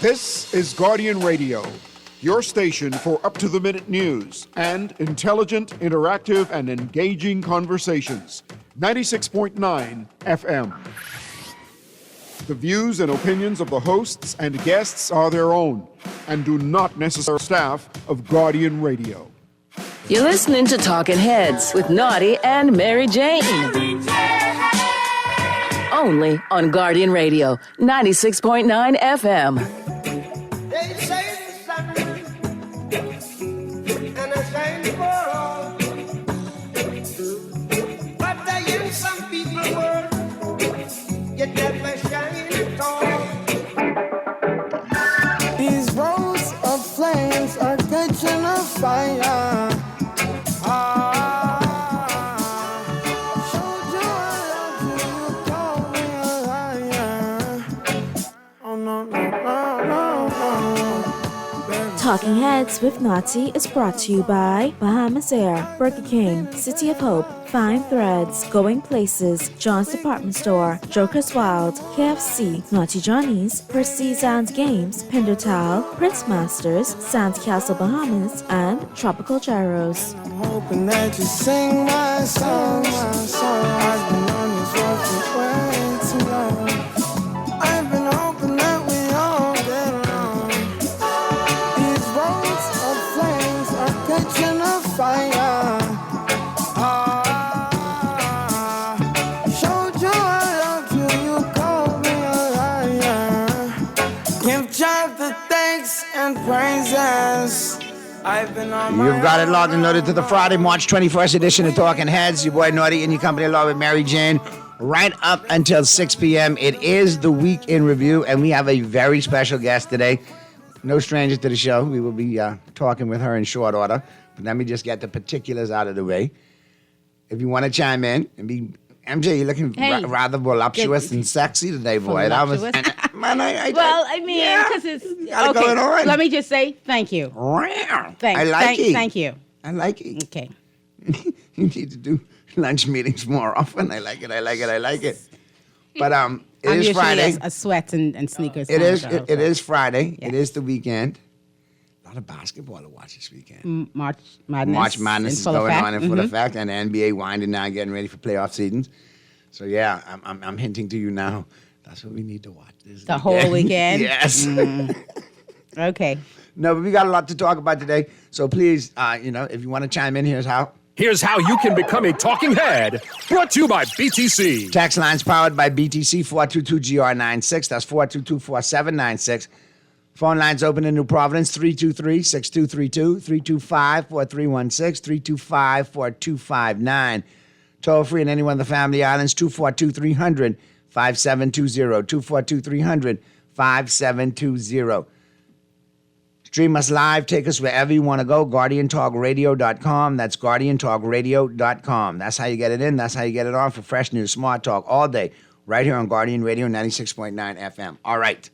This is Guardian Radio, your station for up-to-the-minute news and intelligent, interactive, and engaging conversations. 96.9 FM. The views and opinions of the hosts and guests are their own and do not necessarily staff of Guardian Radio. You're listening to Talking Heads with Naughty and Mary Jane. Only on Guardian Radio, 96.9 FM. They say the sun and I shine for all, but in some people's world, you never shine at all. These roads of flames are catching a fire. Talking Heads with Naughty is brought to you by Bahamas Air, Burger King, City of Hope, Fine Threads, Going Places, John's Department Store, Joker's Wild, KFC, Naughty Johnny's, Prestige and Games, Pindertal, Prince Masters, Sandcastle Bahamas, and Tropical Gyros. I'm hoping that you sing my song, my song. I've been on this road for way too long. I've been hoping that we all get along. These roads of flames are catching a fire. Showed you I loved you, you called me a liar. Give God the thanks and praises. I've been on my You've got it logged and loaded to the Friday, March 21st edition of Talking Heads. Your boy Naughty in your company along with Mary Jane. Right up until 6 p.m. It is the Week in Review, and we have a very special guest today. No stranger to the show. We will be talking with her in short order. But let me just get the particulars out of the way. If you want to chime in and be... MJ, you're looking rather voluptuous and sexy today, boy. That was... Man, well, I mean, because it's... Okay, going on. Let me just say thank you. I Thanks. like it. Thank you. I like it. Okay. You need to do lunch meetings more often. I like it. But it is Friday. A sweat and sneakers. It is Friday. Yeah. It is the weekend. A lot of basketball to watch this weekend. March Madness. March Madness is going on in full Mm-hmm. effect, and the NBA winding down, getting ready for playoff seasons. So yeah, I'm hinting to you now. That's what we need to watch this The whole weekend? Yes. Okay. No, but we got a lot to talk about today. So please, if you want to chime in, here's how. Here's how you can become a talking head. Brought to you by BTC. Text lines powered by BTC 422-GR96. That's 422-4796. Phone lines open in New Providence 323-6232, 325-4316, 325-4259. Toll free in any one of the family islands 242-300-5720, 242-300-5720. Stream us live. Take us wherever you want to go. GuardianTalkRadio.com. That's GuardianTalkRadio.com. That's how you get it in. That's how you get it on for fresh news, smart talk all day, right here on Guardian Radio 96.9 FM. All right.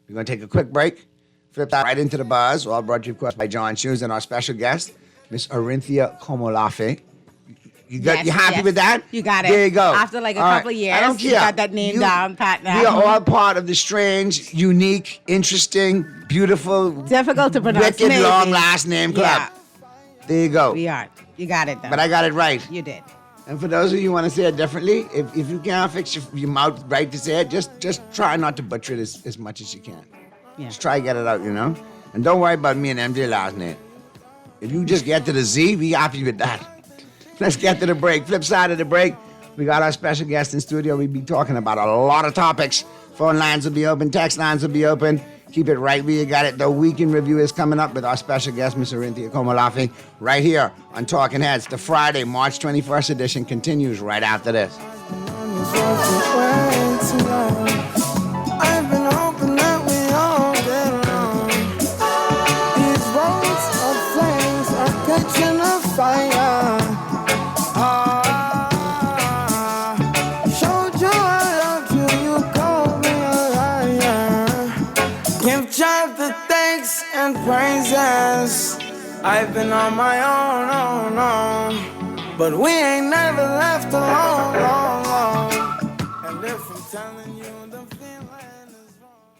We're going to take a quick break. Flip that right into the buzz. All brought to you, of course, by John Shoes and our special guest, Miss Orinthia Komolafe. You happy with that? You got it. There you go. After like a couple of years, I don't care. you got that name down, pat now. We are all part of the strange, unique, interesting, beautiful, difficult to pronounce, wicked, long last name club. Yeah. There you go. We are. You got it, though. But I got it right. You did. And for those of you who want to say it differently, if you can't fix your mouth right to say it, just try not to butcher it as much as you can. Yeah. Just try to get it out, And don't worry about me and MJ last name. If you just get to the Z, we happy with that. Let's get to the break. Flip side of the break, we got our special guest in studio. We'll be talking about a lot of topics. Phone lines will be open. Text lines will be open. Keep it right where you got it. The Week in Review is coming up with our special guest, Ms. Orinthia Komolafe, right here on Talking Heads. The Friday, March 21st edition continues right after this. I've been hoping that we all get along. These roads of flames are catching a fire. Showed you I loved you, you called me a liar. Give God the thanks and praises. I've been on my own, but we ain't never left alone, long. And if I'm telling you the feeling is wrong.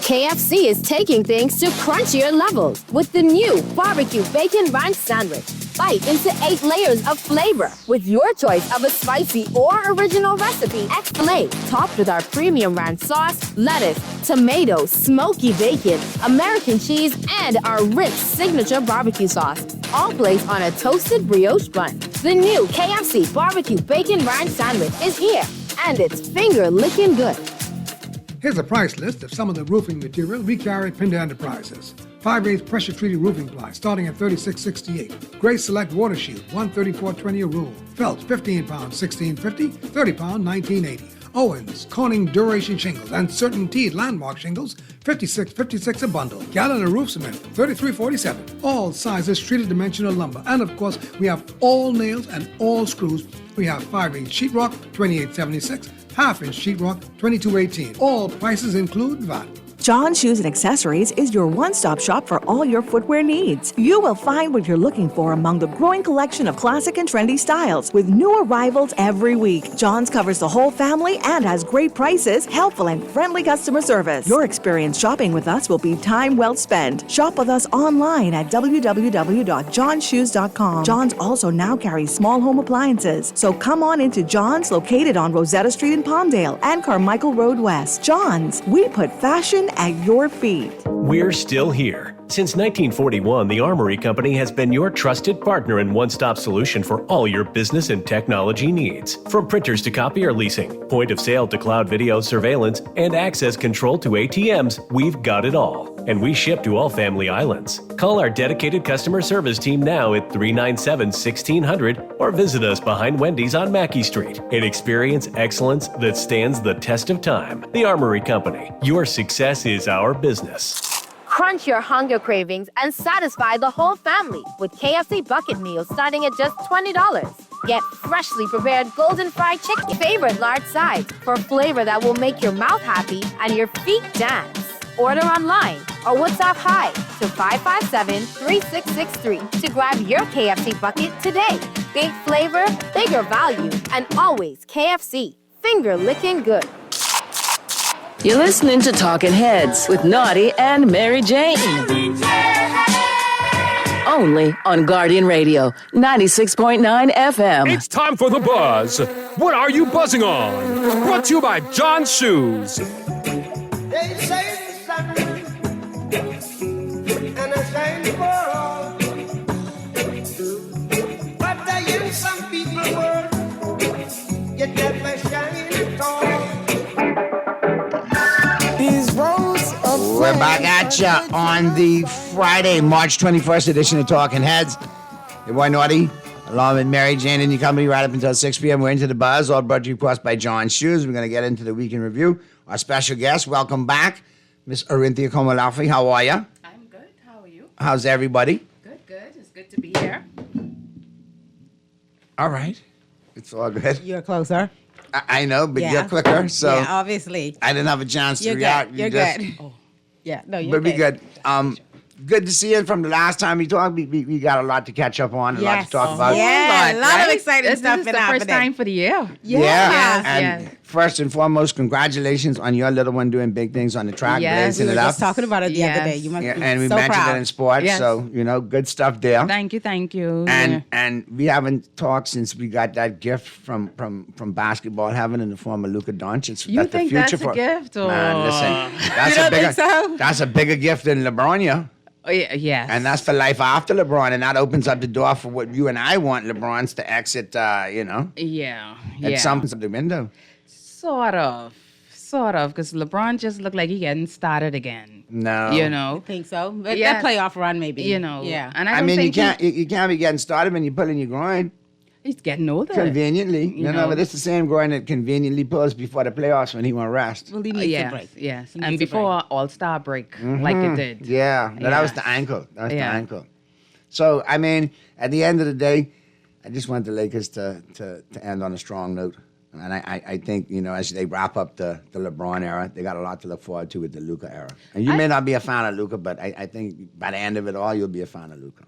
KFC is taking things to crunchier levels with the new barbecue bacon ranch sandwich. Bite into 8 layers of flavor with your choice of a spicy or original recipe X-Filet, topped with our premium ranch sauce, lettuce, tomatoes, smoky bacon, American cheese, and our rich signature barbecue sauce. All placed on a toasted brioche bun. The new KFC barbecue bacon ranch sandwich is here, and it's finger-licking good. Here's a price list of some of the roofing material we carry at Pinda Enterprises. 5/8 pressure-treated roofing ply starting at $36.68. Grace Select Water Shield, $134.20 a roll. Felt, 15 pounds, $16.50. 30 pound, $19.80. Owens, Corning Duration Shingles, and Certainty Landmark Shingles, $56.56 a bundle. Gallon of roof cement, $33.47. All sizes treated dimensional lumber. And of course, we have all nails and all screws. We have 5/8 sheetrock, $28.76. Half-inch sheetrock, $22.18. All prices include VAT. John Shoes and Accessories is your one-stop shop for all your footwear needs. You will find what you're looking for among the growing collection of classic and trendy styles with new arrivals every week. John's covers the whole family and has great prices, helpful and friendly customer service. Your experience shopping with us will be time well spent. Shop with us online at www.johnshoes.com. John's also now carries small home appliances. So come on into John's, located on Rosetta Street in Palmdale and Carmichael Road West. John's, we put fashion at your feet. We're still here. Since 1941, the Armory Company has been your trusted partner and one-stop solution for all your business and technology needs. From printers to copier leasing, point of sale to cloud video surveillance, and access control to ATMs, we've got it all. And we ship to all family islands. Call our dedicated customer service team now at 397-1600 or visit us behind Wendy's on Mackey Street and experience excellence that stands the test of time. The Armory Company. Your success is our business. Crunch your hunger cravings and satisfy the whole family with KFC bucket meals starting at just $20. Get freshly prepared golden fried chicken, favorite large size, for flavor that will make your mouth happy and your feet dance. Order online or WhatsApp hi to 557-3663 to grab your KFC bucket today. Big flavor, bigger value, and always KFC. Finger licking good. You're listening to Talking Heads with Naughty and Mary Jane. Only on Guardian Radio, 96.9 FM. It's time for the buzz. What are you buzzing on? Brought to you by John Shoes. They say the sun and I shine for all. But I hear some people word get that my shine tall. We're back at you on the Friday, March 21st edition of Talking Heads. Your boy Naughty, along with Mary Jane and your company right up until 6 p.m. We're into the buzz, all brought to you, of course, by John Shoes. We're going to get into the week in review. Our special guest, welcome back, Miss Orinthia Komalafi. How are you? I'm good. How are you? How's everybody? Good. It's good to be here. All right. It's all good. You're closer. I know, but Yeah. you're quicker, so Yeah, obviously. I didn't have a chance to You're react. good. You're just- good. Yeah, no, you're But be good. good. Good to see you. From the last time we talked, we got a lot to catch up on, a lot Yes. to talk about. Yeah, a lot of exciting This stuff is been the first happening. time for the year. Yeah. And yes. first and foremost, congratulations on your little one doing big things on the track, Yes. blazing We it were up. just talking about it the other Yes. day. You must Yeah, be and we so mentioned proud. it in sports, Yes. so good stuff there. Thank you. And we haven't talked since we got that gift from basketball heaven in the form of Luka Doncic. You think the future that's a gift, or- Man, listen, that's You don't bigger, think so? That's a bigger gift than LeBron, yeah. Oh, yeah, yes. And that's for life after LeBron, and that opens up the door for what you and I want LeBron's to exit, Yeah. at some of the window. Sort of, because LeBron just looked like he getting started again. No. You know? Think so? But Yes. that playoff run, maybe. Yeah. And I I don't mean, think you can't be getting started when you're pulling your groin he's getting older. conveniently. You You know, know. but it's the same groin that conveniently pulls before the playoffs when he want rest. Well, he needs Yes, a break. yes. He needs And a before All-Star break, like it did. Yeah, no, that was Yes. the ankle. That was the Yeah. ankle. So, I mean, at the end of the day, I just want the Lakers to end on a strong note. And I think, as they wrap up the LeBron era, they got a lot to look forward to with the Luka era. And you may not be a fan of Luka, but I think by the end of it all, you'll be a fan of Luka.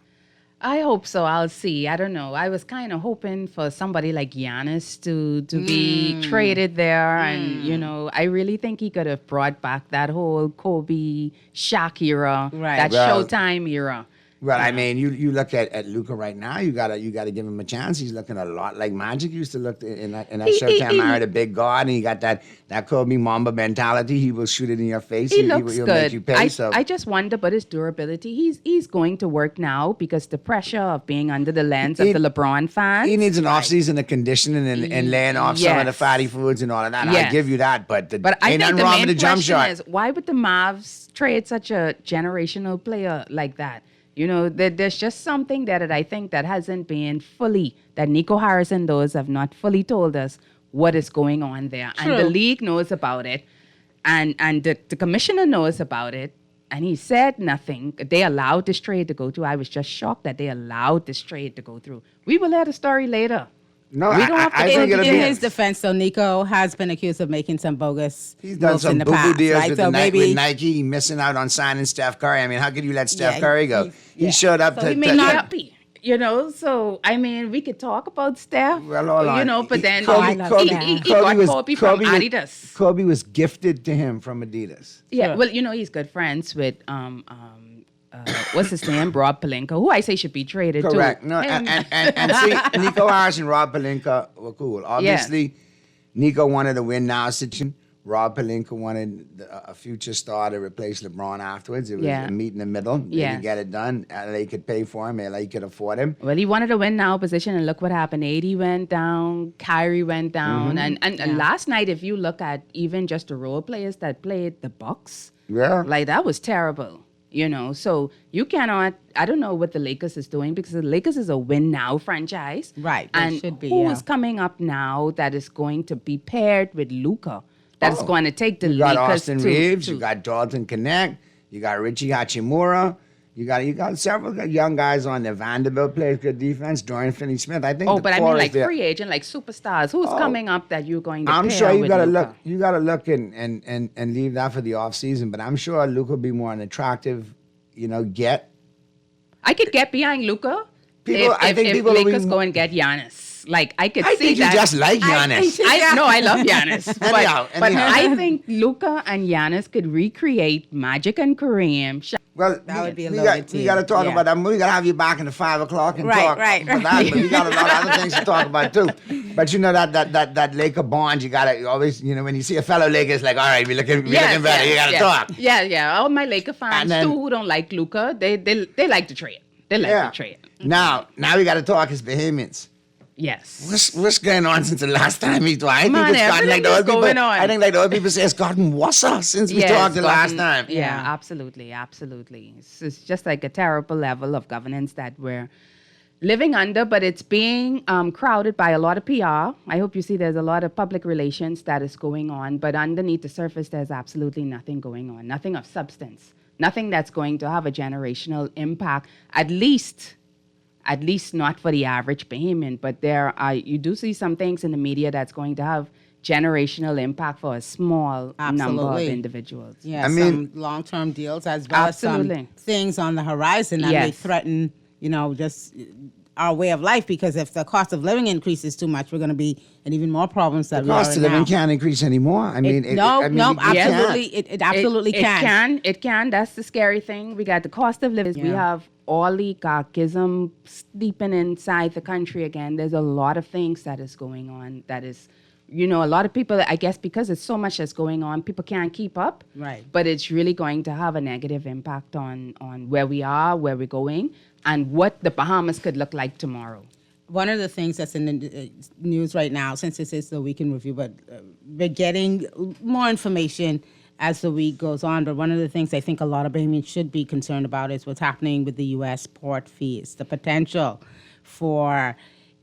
I hope so. I'll see. I don't know. I was kind of hoping for somebody like Giannis to be traded there. And, you know, I really think he could have brought back that whole Kobe, Shaq era, that Showtime era. Well, I mean, you look at Luka right now. You gotta give him a chance. He's looking a lot like Magic used to look in that Showtime era. The big guard, and he got that Kobe Mamba mentality. He will shoot it in your face. He looks he'll good. Make you pay, I just wonder about his durability. He's going to work now because the pressure of being under the lens of the LeBron fans. He needs an offseason of conditioning and laying off some of the fatty foods and all of that. Yes. I give you that, but I ain't think nothing the wrong main with the jump question shot. is, why would the Mavs trade such a generational player like that? You know, there's just something that I think that hasn't been fully, that Nico Harris and those have not fully told us what is going on there. True. And the league knows about it. And the commissioner knows about it. And he said nothing. They allowed this trade to go through. I was just shocked that they allowed this trade to go through. We will have a story later. No, we don't have to I think it'll in be his defense, though, Nico has been accused of making some bogus He's done moves some in the boo-boo past, deals right? with, So with Nike, missing out on signing Steph Curry. I mean, how could you let Steph Curry go? He showed up So he may not be, you know. So I mean, we could talk about Steph, Well, hold on. you know, but then Kobe he got Kobe from Adidas. Kobe was gifted to him from Adidas. Yeah, well, you know, he's good friends with what's his name, Rob Pelinka, who I say should be traded too. Correct. No, and see, Nico Harris and Rob Pelinka were cool. Obviously, Nico wanted a win now situation. Rob Pelinka wanted a future star to replace LeBron afterwards. It was a meet in the middle. They could get it done. LA could pay for him. LA could afford him. Well, he wanted a win now position, and look what happened. AD went down, Kyrie went down, and last night, if you look at even just the role players that played the Bucks, like that was terrible. You know, so you cannot. I don't know what the Lakers is doing because the Lakers is a win now franchise, right? And should be, who is coming up now that is going to be paired with Luka? That's going to take the Lakers. You got Austin Reeves. to You got Dalton Connect. You got Richie Hachimura. You got several young guys on there. Vanderbilt plays good defense. Dorian Finney-Smith. I think. But I mean, like free agent, like superstars. Who's coming up that you're going to? I'm pair sure you with got to Luka? look. You got to look and leave that for the off season. But I'm sure Luka will be more an attractive, get. I could get behind Luka. I think if people will Lakers be- go and get Giannis. Like I could I see think you that. just like Giannis. I love Giannis. But Anyhow. I think Luka and Giannis could recreate Magic and Kareem. Well, that would be a we loaded got team. to talk about that. We got to have you back in the 5 o'clock and talk Right. about that. But we got a lot of other things to talk about too. But you know that Laker bond, you got to always, when you see a fellow Laker, it's like, all right, we're looking better. You got to talk. Yeah. All my Laker fans then- too who don't like Luka, they like to trade. They like to trade. Now we got to talk as Bahamians. Yes. What's going on since the last time we talked? I think Man, it's gotten like the old people. going on. I think like the old people say it's gotten worse since we talked the last time. Yeah, absolutely. It's just like a terrible level of governance that we're living under, but it's being crowded by a lot of PR. I hope you see there's a lot of public relations that is going on, but underneath the surface, there's absolutely nothing going on, nothing of substance, nothing that's going to have a generational impact, at least not for the average Bahamian, but you do see some things in the media that's going to have generational impact for a small number of individuals. Yeah, some long-term deals as well as some things on the horizon that may threaten, just our way of life, because if the cost of living increases too much, we're going to be in even more problems that the cost of living can't increase anymore. I mean, absolutely, it absolutely can. It can. That's the scary thing. We got the cost of living. We have oligarchism sleeping inside the country again. There's a lot of things that is going on that is, a lot of people, I guess because it's so much that's going on, people can't keep up. Right. But it's really going to have a negative impact on where we are, where we're going, and what the Bahamas could look like tomorrow. One of the things that's in the news right now, since this is the Week in Review, but we're getting more information as the week goes on. But one of the things I think a lot of Bahamians should be concerned about is what's happening with the U.S. port fees, the potential for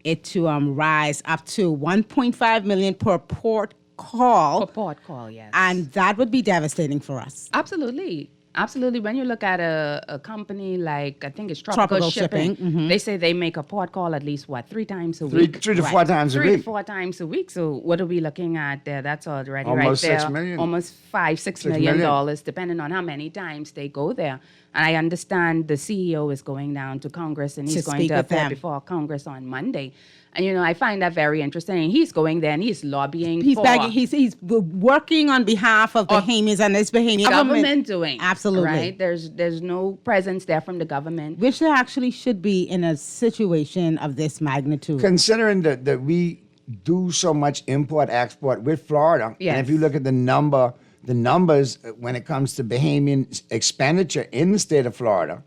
it to rise up to $1.5 million per port call. Per port call, yes. And that would be devastating for us. Absolutely. Absolutely. When you look at a company like, I think it's Tropical Shipping, they say they make a port call at least, 3 times a week? 3 to 4 times a week. 3 to 4 times a week. So what are we looking at there? That's already Almost right there. 6 million. Almost $6 million dollars, depending on how many times they go there. And I understand the CEO is going down to Congress and he's going to appear before Congress on Monday. And, I find that very interesting. And he's going there and he's lobbying He's working on behalf of Bahamians and this Bahamian government doing. Absolutely. Right? There's no presence there from the government. Which there actually should be in a situation of this magnitude. Considering that we do so much import-export with Florida, Yes. and if you look at the numbers when it comes to Bahamian expenditure in the state of Florida,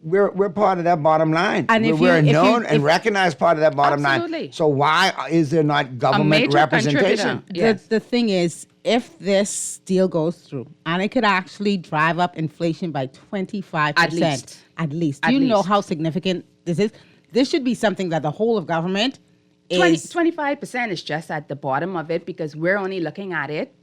we're part of that bottom line. And we're known and recognized part of that bottom Absolutely. line. So why is there not government major representation? contributor. Yes. The thing is, if this deal goes through, and it could actually drive up inflation by 25%. At least. At least. At Do you know least. how significant this is? This should be something that the whole of government 25% is just at the bottom of it because we're only looking at it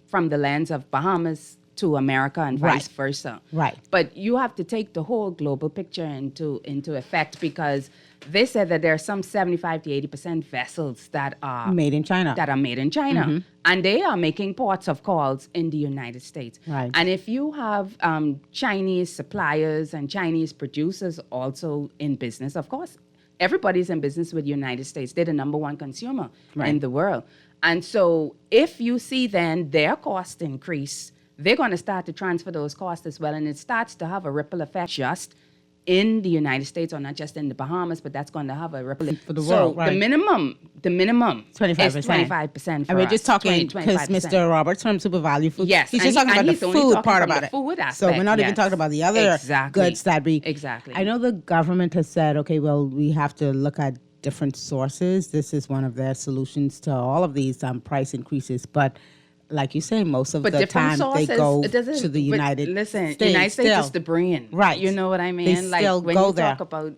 from the lens of Bahamas to America and vice versa. Right. But you have to take the whole global picture into effect because they said that there are some 75 to 80% vessels that are made in China. And they are making ports of calls in the United States. Right. And if you have Chinese suppliers and Chinese producers also in business, of course, everybody's in business with the United States. They're the number one consumer in the world. And so if you see then their cost increase, they're going to start to transfer those costs as well. And it starts to have a ripple effect just in the United States, or not just in the Bahamas, but that's going to have a ripple effect. For the world, right. The minimum 25%. is 25%. And we're just us, talking 20, because 25%. Mr. Roberts from Super Value Food. Yes, he's and just talking about he's the only food talking part from about the it. food So aspect, we're not even yes. talking about the other Exactly. goods that we. Exactly. I know the government has said, okay, well, we have to look at different sources. This is one of their solutions to all of these price increases, but. Like you say, most of the time sources, they go it doesn't- to the but United listen, States. United States still. is the brain. Right. You know what I mean? They still when go you there. talk about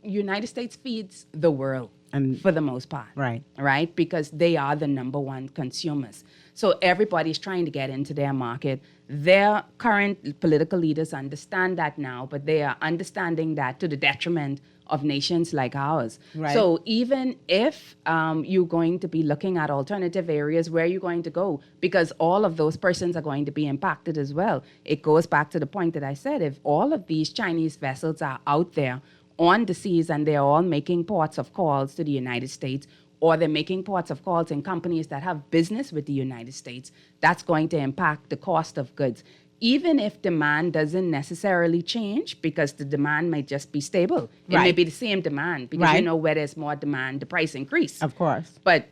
United States feeds the world And- for the most part. Right. Right? Because they are the number one consumers. So everybody's trying to get into their market. Their current political leaders understand that now, but they are understanding that to the detriment of nations like ours. Right. So even if you're going to be looking at alternative areas, where are you going to go? Because all of those persons are going to be impacted as well. It goes back to the point that I said, if all of these Chinese vessels are out there on the seas and they're all making ports of calls to the United States, or they're making ports of calls in companies that have business with the United States, that's going to impact the cost of goods. Even if demand doesn't necessarily change, because the demand might just be stable. It may Right. be the same demand, because Right. you know where there's more demand, the price increase. Of course. But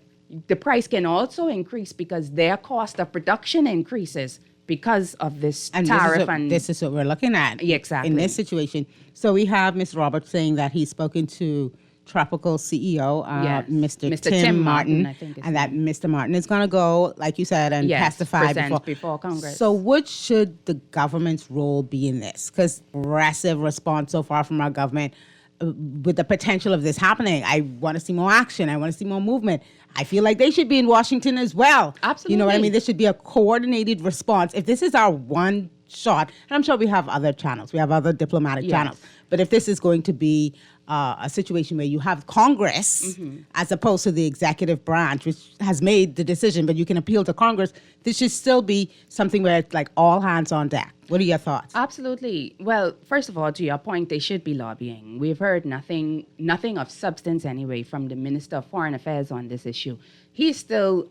the price can also increase because their cost of production increases because of this And tariff. this is what we're looking at. Yeah, exactly. In this situation. So we have Ms. Roberts saying that he's spoken to Tropical CEO, Yes. Mr. Mr. Tim Martin, I think his and that Mr. Martin is going to go, like you said, and Yes, testify present before Congress. So what should the government's role be in this? Because aggressive response so far from our government with the potential of this happening. I want to see more action. I want to see more movement. I feel like they should be in Washington as well. Absolutely. You know what I mean? There should be a coordinated response. If this is our one shot, and I'm sure we have other channels, we have other diplomatic Yes. channels, but if this is going to be a situation where you have Congress as opposed to the executive branch, which has made the decision, but you can appeal to Congress, this should still be something where it's like all hands on deck. What are your thoughts? Absolutely. Well, first of all, to your point, they should be lobbying. We've heard nothing of substance anyway from the Minister of Foreign Affairs on this issue. He's still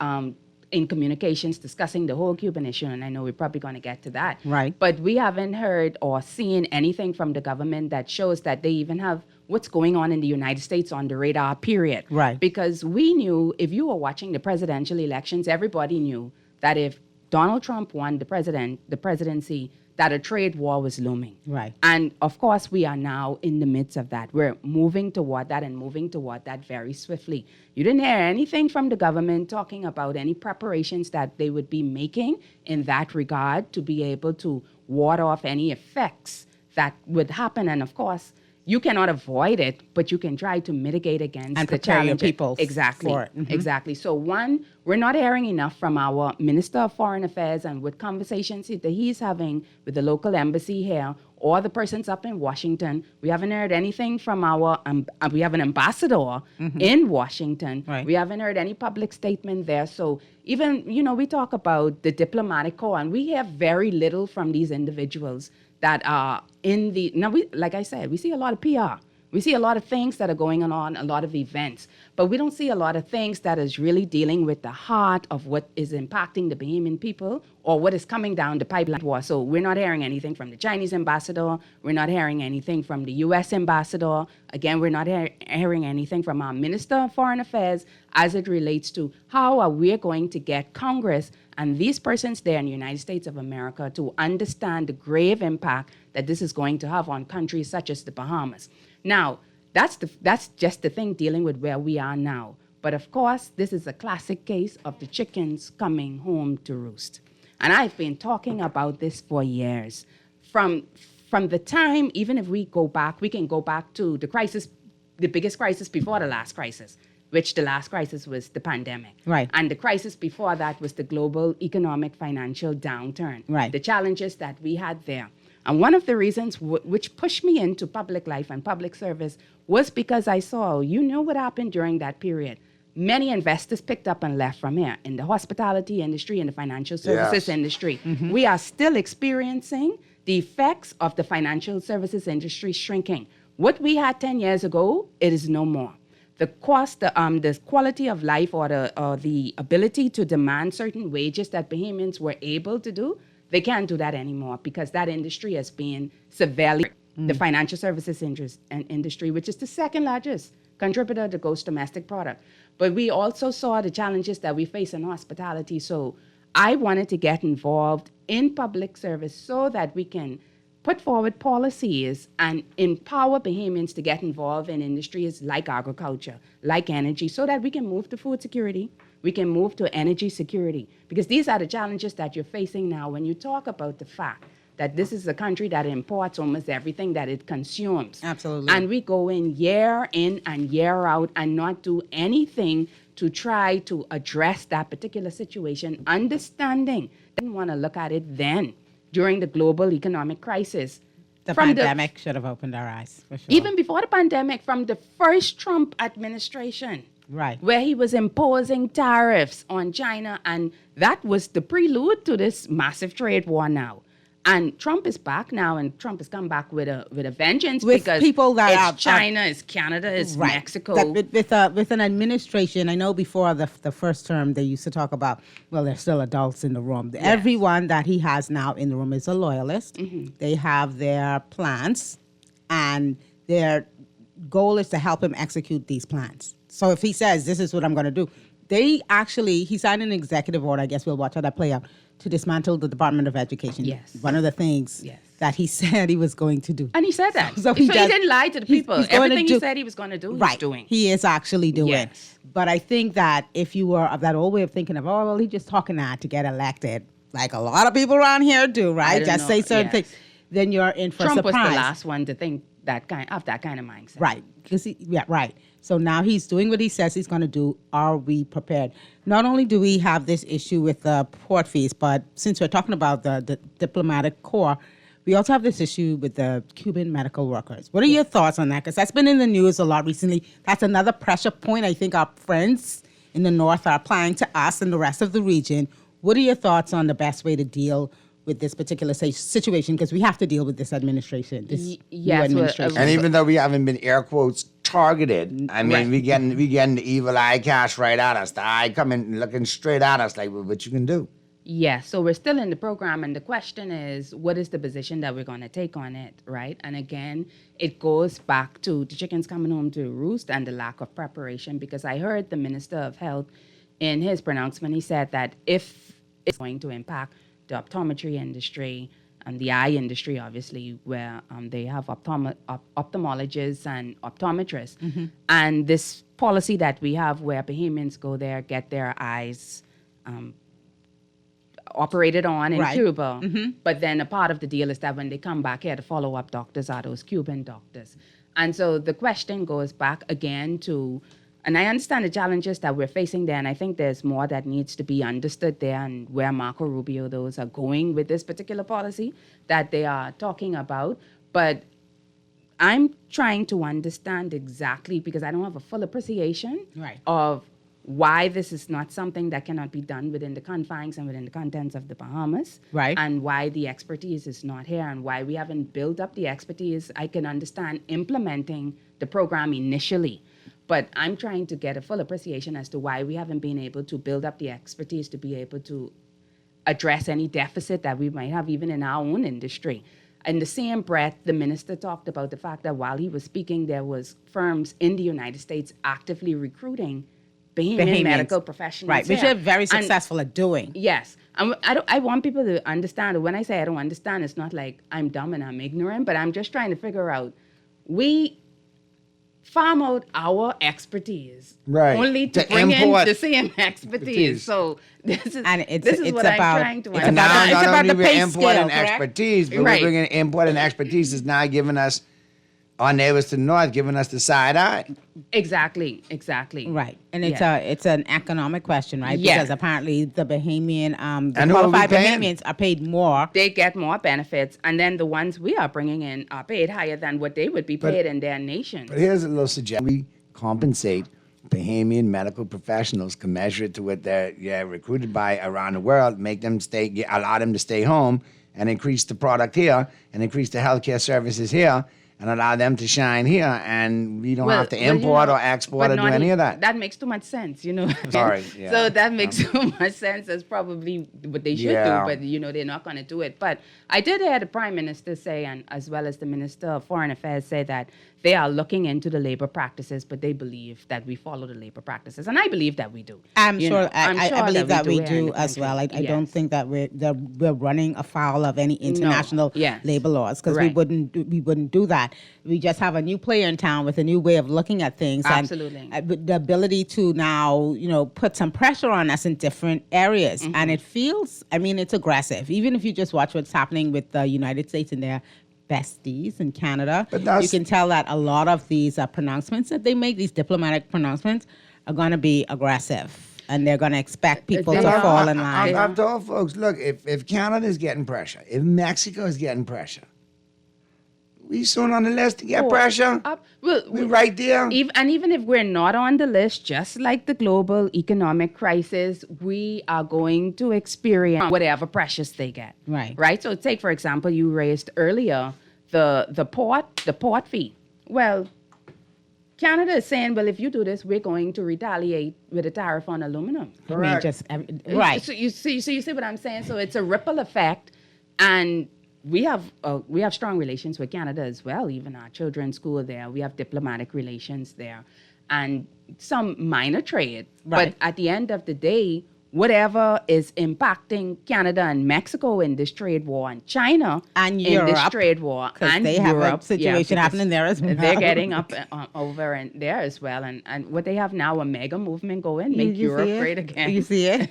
in communications discussing the whole Cuban issue, and I know we're probably going to get to that. Right. But we haven't heard or seen anything from the government that shows that they even have what's going on in the United States on the radar, period. Right. Because we knew, if you were watching the presidential elections, everybody knew that if Donald Trump won the presidency, that a trade war was looming. Right. And of course, we are now in the midst of that. We're moving toward that and moving toward that very swiftly. You didn't hear anything from the government talking about any preparations that they would be making in that regard to be able to ward off any effects that would happen. And of course, you cannot avoid it, but you can try to mitigate against And the prepare your challenge. people Exactly. for it. Mhm. Exactly. So one, we're not hearing enough from our Minister of Foreign Affairs and with conversations that he's having with the local embassy here or the persons up in Washington. We haven't heard anything from our, we have an ambassador in Washington. Right. We haven't heard any public statement there. So even, we talk about the diplomatic corps, and we have very little from these individuals that are in the, now like I said, we see a lot of PR. We see a lot of things that are going on, a lot of events, but we don't see a lot of things that is really dealing with the heart of what is impacting the Bahamian people or what is coming down the pipeline war. So we're not hearing anything from the Chinese ambassador. We're not hearing anything from the U.S. ambassador. Again, we're not hearing anything from our Minister of Foreign Affairs as it relates to how are we going to get Congress and these persons there in the United States of America to understand the grave impact that this is going to have on countries such as the Bahamas. Now, that's just the thing dealing with where we are now. But of course, this is a classic case of the chickens coming home to roost. And I've been talking about this for years. From the time, even if we go back, we can go back to the crisis, the biggest crisis before the last crisis, which the last crisis was the pandemic. Right. And the crisis before that was the global economic financial downturn. Right. The challenges that we had there. And one of the reasons which pushed me into public life and public service was because I saw, what happened during that period. Many investors picked up and left from here in the hospitality industry and the financial services industry. We are still experiencing the effects of the financial services industry shrinking. What we had 10 years ago, it is no more. The cost, the quality of life or the ability to demand certain wages that Bahamians were able to do, they can't do that anymore because that industry has been severely, the financial services industry, which is the second largest contributor to gross domestic product. But we also saw the challenges that we face in hospitality. So I wanted to get involved in public service so that we can put forward policies and empower Bahamians to get involved in industries like agriculture, like energy, so that we can move to food security, we can move to energy security. Because these are the challenges that you're facing now when you talk about the fact that this is a country that imports almost everything that it consumes. Absolutely. And we go in and year out and not do anything to try to address that particular situation, understanding they didn't want to look at it then during the global economic crisis. The pandemic should have opened our eyes, for sure. Even before the pandemic, from the first Trump administration, right, where he was imposing tariffs on China, and that was the prelude to this massive trade war now. And Trump is back now, and Trump has come back with a vengeance with because people that it's China, it's Canada, it's right. Mexico. That with an administration, I know before the first term they used to talk about, well, there's still adults in the room. Yes. Everyone that he has now in the room is a loyalist. They have their plans, and their goal is to help him execute these plans. So if he says, this is what I'm going to do, he signed an executive order, I guess we'll watch how that play out, to dismantle the Department of Education. Yes. One of the things that he said he was going to do. And he said that. So he didn't lie to the people. He's Everything he said he was going to do, he's doing. He is actually doing. Yes. But I think that if you were of that old way of thinking of, oh, well, he's just talking that to get elected, like a lot of people around here do, right? Just say certain things. Then you're in for Trump surprise. was the last one to think that kind of mindset. Right. Right. So now he's doing what he says he's going to do. Are we prepared? Not only do we have this issue with the port fees, but since we're talking about the diplomatic corps, we also have this issue with the Cuban medical workers. What are your thoughts on that? Because that's been in the news a lot recently. That's another pressure point I think our friends in the North are applying to us and the rest of the region. What are your thoughts on the best way to deal with this particular situation? Because we have to deal with this administration, new administration. And even though we haven't been, air quotes, targeted, I mean, we getting the evil eye cash right at us. The eye coming, looking straight at us like, what you can do. Yes, so we're still in the program, and the question is, what is the position that we're going to take on it, right? And again, it goes back to the chickens coming home to roost and the lack of preparation, because I heard the Minister of Health in his pronouncement, he said that if it's going to impact the optometry industry and the eye industry, obviously, where they have ophthalmologists and optometrists. And this policy that we have where Bahamians go there, get their eyes operated on in Cuba. But then a part of the deal is that when they come back here, the follow-up doctors are those Cuban doctors. And so the question goes back again to, and I understand the challenges that we're facing there, and I think there's more that needs to be understood there, and where Marco Rubio, those are going with this particular policy that they are talking about. But I'm trying to understand exactly, because I don't have a full appreciation of why this is not something that cannot be done within the confines and within the contents of the Bahamas. Right. And why the expertise is not here, and why we haven't built up the expertise. I can understand implementing the program initially, but I'm trying to get a full appreciation as to why we haven't been able to build up the expertise to be able to address any deficit that we might have even in our own industry. In the same breath, the minister talked about the fact that while he was speaking, there was firms in the United States actively recruiting Bahamian medical professionals. Right, which here. they're very And- successful at doing. Yes. I want people to understand. When I say I don't understand, it's not like I'm dumb and I'm ignorant, but I'm just trying to figure out, we farm out our expertise only to bring in import the same expertise. So this is, And it's what about- I'm trying to it's And understand. now it's not about only the we're pay importing scale, correct? expertise, but Right. we're bringing importing expertise is now giving us, our neighbors to the north, giving us the side eye. Exactly. Right, and it's Yeah. it's an economic question, right? Yeah. Because apparently the Bahamian, the And who are we qualified paying? Bahamians are paid more. They get more benefits, and then the ones we are bringing in are paid higher than what they would be paid in their nations. But here's a little suggestion. We compensate Bahamian medical professionals, commensurate to what they're recruited by around the world, make them allow them to stay home and increase the product here and increase the healthcare services here and allow them to shine here, and we don't have to import or export or do any of that. That makes too much sense, you know. Sorry, yeah. So that makes too much sense. That's probably what they should Yeah. do, but they're not going to do it. But I did hear the Prime Minister say, and as well as the Minister of Foreign Affairs say, that they are looking into the labor practices, but they believe that we follow the labor practices, and I believe that we do. I'm You sure. know, I'm I sure believe that we here in do the as well. I country. don't Yes. think that we're running afoul of any international Yes. labor laws, because Right. we wouldn't do that. We just have a new player in town with a new way of looking at things. Absolutely. And with the ability to now put some pressure on us in different areas, Mm-hmm. and it feels. I mean, it's aggressive. Even if you just watch what's happening with the United States and their besties in Canada, But that's- you can tell that a lot of these pronouncements that they make, these diplomatic pronouncements, are going to be aggressive, and they're going to expect people They to are. fall in line. I've told folks, look, if Canada's getting pressure, if Mexico is getting pressure, we soon on the list to get pressure. We right there. Even if we're not on the list, just like the global economic crisis, we are going to experience whatever pressures they get. Right. Right. So take, for example, you raised earlier the port fee. Well, Canada is saying, well, if you do this, we're going to retaliate with a tariff on aluminum. Correct. Right. So you see what I'm saying? So it's a ripple effect, and we have strong relations with Canada as well. Even our children's school there, we have diplomatic relations there, and some minor trade. Right. But at the end of the day, whatever is impacting Canada and Mexico in this trade war, and China And in this Europe, trade war, 'cause and they have a Europe, situation because happening there as well. They're getting up over and there as well, and what they have now, a mega movement going, make You Europe see it? great again. You see it?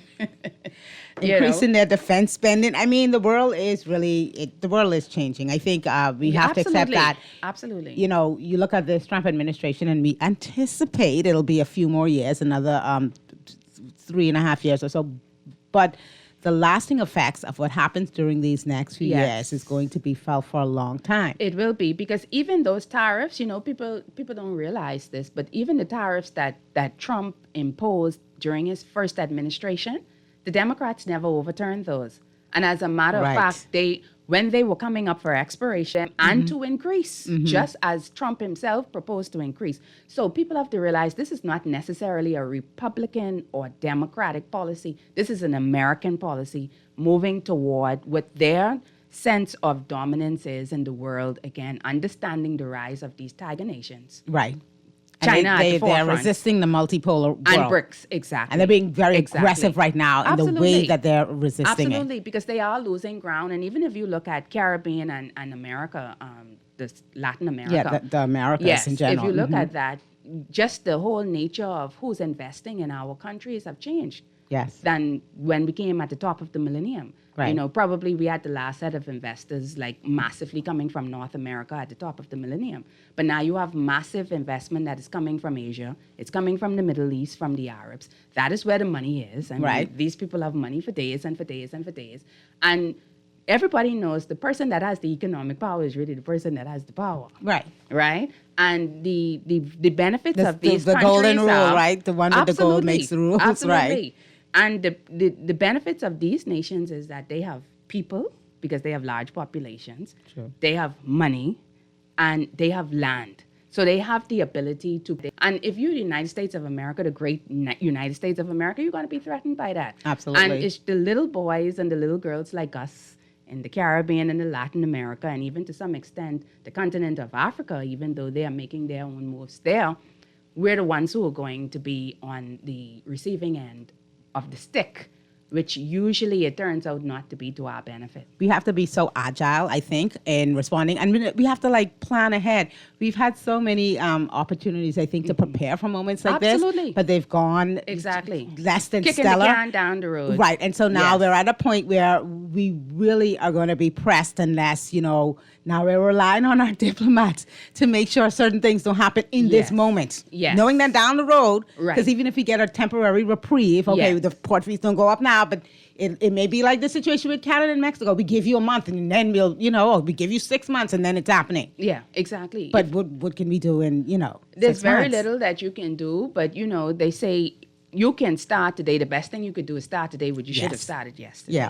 You Increasing their defense spending. I mean, the world is the world is changing. I think we have to accept absolutely. that. Absolutely. You look at this Trump administration, and we anticipate it'll be a few more years, another 3.5 years or so. But the lasting effects of what happens during these next few Yes. years is going to be felt for a long time. It will be, because even those tariffs, people don't realize this, but even the tariffs that Trump imposed during his first administration, the Democrats never overturned those. And as a matter of Right. fact, when they were coming up for expiration and to increase, just as Trump himself proposed to increase. So people have to realize this is not necessarily a Republican or Democratic policy. This is an American policy moving toward what their sense of dominance is in the world, again, understanding the rise of these tiger nations. Right. China at the they're forefront. resisting the multipolar world. And BRICS, exactly. And they're being very Exactly. aggressive right now in the way Absolutely. that they're resisting Absolutely, because they are losing ground. And even if you look at Caribbean and America, Latin America. Yeah, the Americas yes, in general. if you look Mhm. at that, just the whole nature of who's investing in our countries have changed. Yes. than when we came at the top of the millennium. Right. You know, probably we had the last set of investors like massively coming from North America at the top of the millennium. But now you have massive investment that is coming from Asia. It's coming from the Middle East, from the Arabs. That is where the money is. I mean, Right. these people have money for days and for days and for days. And everybody knows the person that has the economic power is really the person that has the power. Right. Right? And the benefits The- of these the golden countries rule, are- right? The one with the gold Absolutely. makes the rules, Absolutely. right. And the benefits of these nations is that they have people, because they have large populations. Sure. They have money, and they have land. So they have the ability to. And if you're the United States of America, the great United States of America, you're going to be threatened by that. Absolutely. And it's the little boys and the little girls like us in the Caribbean and in Latin America, and even to some extent the continent of Africa, even though they are making their own moves there, we're the ones who are going to be on the receiving end of the stick, which usually it turns out not to be to our benefit. We have to be so agile, I think, in responding. And we have to like plan ahead. We've had so many opportunities, I think, to prepare for moments like Absolutely. this. But they've gone Exactly. less than Kicking stellar. the can down the road. Right. And so now Yes. we're at a point where we really are going to be pressed unless, now we're relying on our diplomats to make sure certain things don't happen in this Yes. moment. Yes. Knowing that down the road, Right. because even if we get a temporary reprieve, okay, Yes. the port fees don't go up now, but it may be like the situation with Canada and Mexico. We give you a month and then we'll, we give you 6 months and then it's happening. Yeah, exactly. But what can we do in, There's 6 very months? little that you can do, but they say you can start today. The best thing you could do is start today what you should have Yes. started yesterday. Yeah.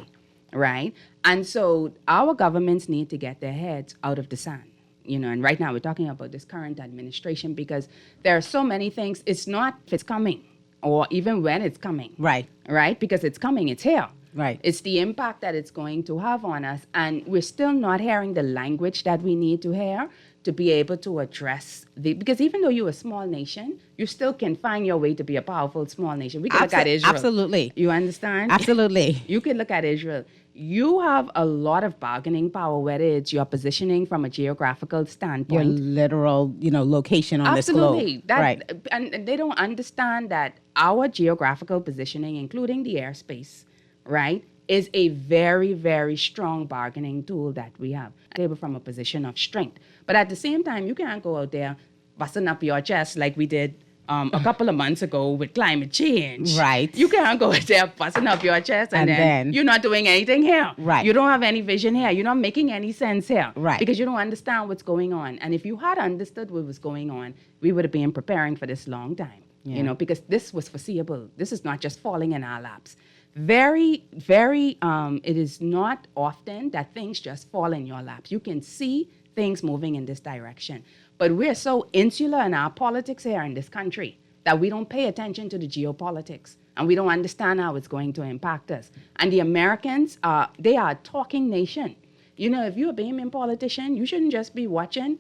Right? And so our governments need to get their heads out of the sand. And right now we're talking about this current administration because there are so many things. It's not if it's coming or even when it's coming. Right. Right? Because it's coming, it's here. Right. It's the impact that it's going to have on us. And we're still not hearing the language that we need to hear to be able to address because even though you're a small nation, you still can find your way to be a powerful small nation. We can look at Israel. Absolutely. You understand? Absolutely. You can look at Israel. You have a lot of bargaining power, whether it's your positioning from a geographical Your standpoint. literal, location on Absolutely. this globe. Right. And they don't understand that our geographical positioning, including the airspace, right, is a very, very strong bargaining tool that we have. Able from a position of strength. But at the same time, you can't go out there busting up your chest like we did a couple of months ago with climate change. Right. You can't go out there busting up your chest and then you're not doing anything here. Right. You don't have any vision here. You're not making any sense here. Right. Because you don't understand what's going on. And if you had understood what was going on, we would have been preparing for this long time. Yeah. Because this was foreseeable. This is not just falling in our laps. Very, very, it is not often that things just fall in your laps. You can see things moving in this direction. But we're so insular in our politics here in this country that we don't pay attention to the geopolitics and we don't understand how it's going to impact us. And the Americans, they are a talking nation. If you're a Bahamian politician, you shouldn't just be watching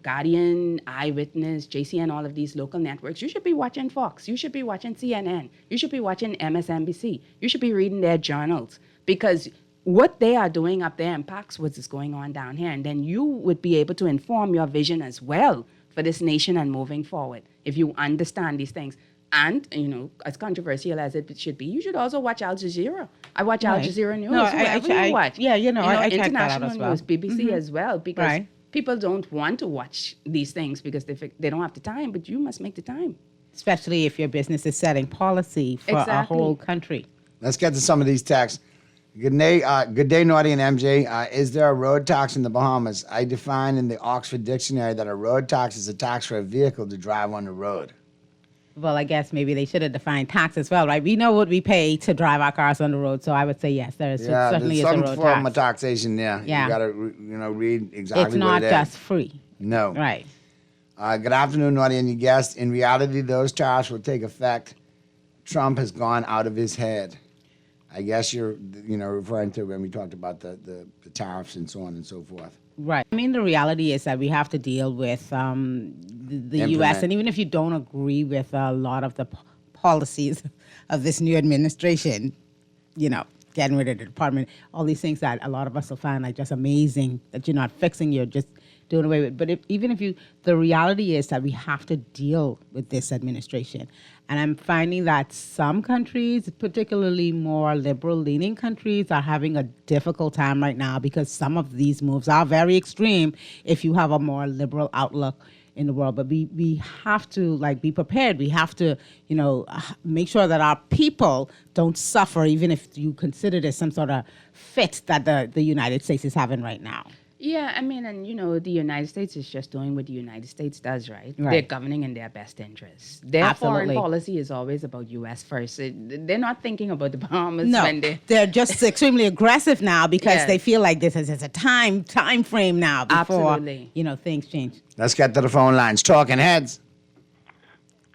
Guardian, Eyewitness, JCN, all of these local networks. You should be watching Fox. You should be watching CNN. You should be watching MSNBC. You should be reading their journals because what they are doing up there impacts what is going on down here. And then you would be able to inform your vision as well for this nation and moving forward if you understand these things. And, as controversial as it should be, you should also watch Al Jazeera. I watch Al Right. Jazeera News. No, Whoever you watch. Yeah, I check that out international as well. news, BBC as well, because Right. people don't want to watch these things because they don't have the time, but you must make the time. Especially if your business is setting policy for a Exactly. whole country. Let's get to some of these texts. Good day, Naughty and MJ. Is there a road tax in the Bahamas? I define in the Oxford Dictionary that a road tax is a tax for a vehicle to drive on the road. Well, I guess maybe they should have defined tax as well, right? We know what we pay to drive our cars on the road, so I would say yes, there is certainly is there's a some road form of tax. taxation there. Yeah. You got to, read exactly It's what not it is. just free. No. Right. Good afternoon, Naughty and your guest. In reality, those tariffs will take effect. Trump has gone out of his head. I guess you're, referring to when we talked about the tariffs and so on and so forth. Right. I mean, the reality is that we have to deal with the U.S. Implement. And even if you don't agree with a lot of the policies of this new administration, getting rid of the department, all these things that a lot of us will find like just amazing that you're not fixing, you're just doing away with. But the reality is that we have to deal with this administration. And I'm finding that some countries, particularly more liberal-leaning countries, are having a difficult time right now because some of these moves are very extreme if you have a more liberal outlook in the world. But we have to be prepared. We have to, make sure that our people don't suffer, even if you consider this some sort of fit that the United States is having right now. Yeah, I mean, and the United States is just doing what the United States does, right? Right. They're governing in their best interests. Their Absolutely. foreign policy is always about U.S. first. They're not thinking about the Bahamas No, when they're just extremely aggressive now because Yes. they feel like this is a time frame now before Absolutely. Things change. Let's get to the phone lines. Talking Heads.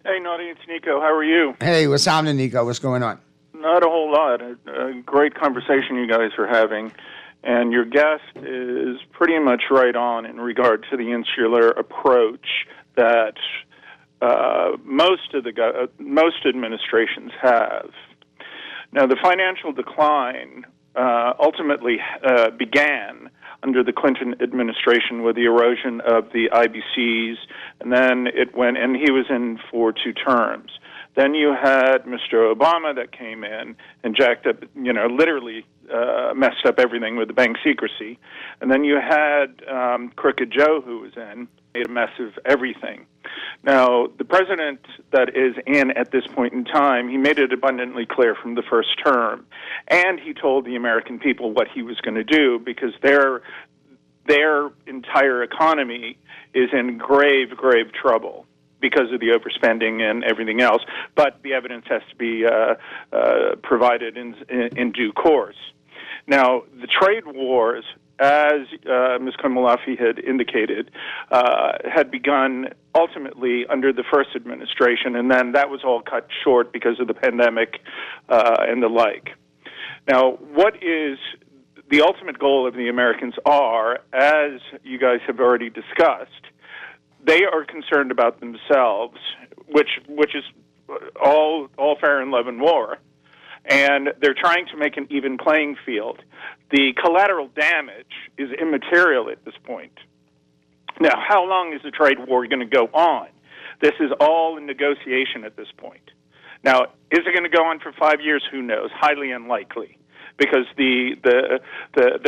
Hey, Naughty, it's Nico. How are you? Hey, what's happening, Nico? What's going on? Not a whole lot. A great conversation you guys are having. And your guest is pretty much right on in regard to the insular approach that most administrations have. Now, the financial decline ultimately began under the Clinton administration with the erosion of the IBCs, and then it went, and he was in for 2 terms. Then you had Mr. Obama that came in and jacked up, literally messed up everything with the bank secrecy. And then you had Crooked Joe who was in, made a mess of everything. Now, the president that is in at this point in time, he made it abundantly clear from the first term. And he told the American people what he was going to do because their entire economy is in grave, grave trouble because of the overspending and everything else. But the evidence has to be provided in due course. Now, the trade wars, as Ms. Komalafi had indicated, had begun ultimately under the first administration, and then that was all cut short because of the pandemic and the like. Now, what is the ultimate goal of the Americans are, as you guys have already discussed, they are concerned about themselves, which is all fair in love and war, and they're trying to make an even playing field. The collateral damage is immaterial at this point. Now, how long is the trade war going to go on? This is all in negotiation at this point. Now, is it going to go on for 5 years? Who knows? Highly unlikely, because the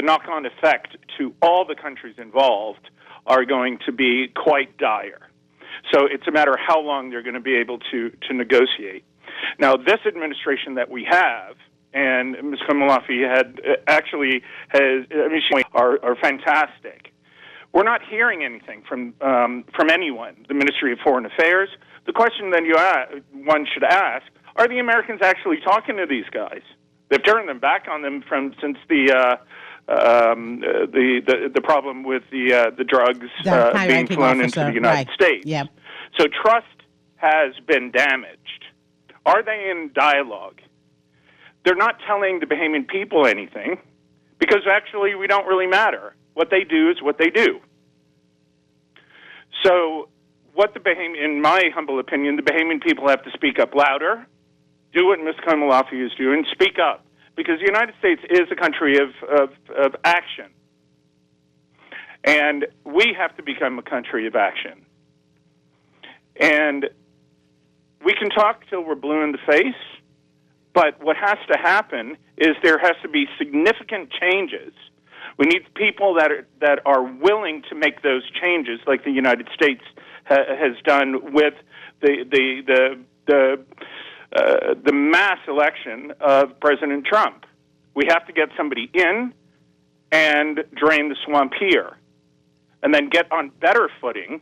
knock-on effect to all the countries involved are going to be quite dire. So it's a matter of how long they're going to be able to negotiate. Now, this administration that we have, and Ms. Komalafi are fantastic. We're not hearing anything from anyone, the Ministry of Foreign Affairs. The question then one should ask, are the Americans actually talking to these guys? They've turned them back on them since the problem with the drugs being flown into the United States. Yep. So trust has been damaged. Are they in dialogue? They're not telling the Bahamian people anything because actually we don't really matter. What they do is what they do. So in my humble opinion, the Bahamian people have to speak up louder, do what Ms. Komalafi is doing, speak up, because the United States is a country of action. And we have to become a country of action. And we can talk till we're blue in the face, but what has to happen is there has to be significant changes. We need people that are willing to make those changes, like the United States has done with the mass election of President Trump. We have to get somebody in and drain the swamp here, and then get on better footing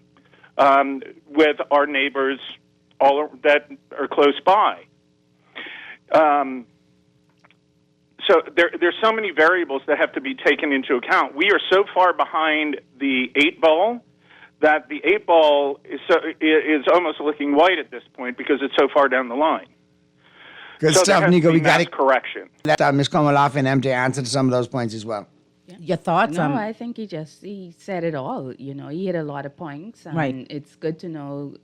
with our neighbors all that are close by. So there's so many variables that have to be taken into account. We are so far behind the 8 ball that the 8 ball is almost looking white at this point because it's so far down the line. Good so stuff, there has Nico. to be We got mass it. correction. Let Ms. Komalafi and M to answer to some of those points as well. Your thoughts? No, I think he said it all. He hit a lot of points. And Right. It's good to know,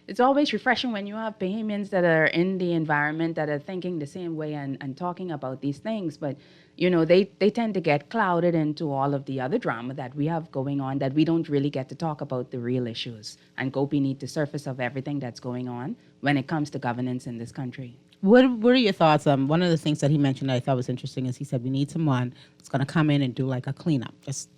it's always refreshing when you have Bahamians that are in the environment that are thinking the same way and talking about these things. But, they tend to get clouded into all of the other drama that we have going on that we don't really get to talk about the real issues and go beneath the surface of everything that's going on when it comes to governance in this country. What are your thoughts? One of the things that he mentioned that I thought was interesting is he said we need someone that's going to come in and do like a cleanup. Just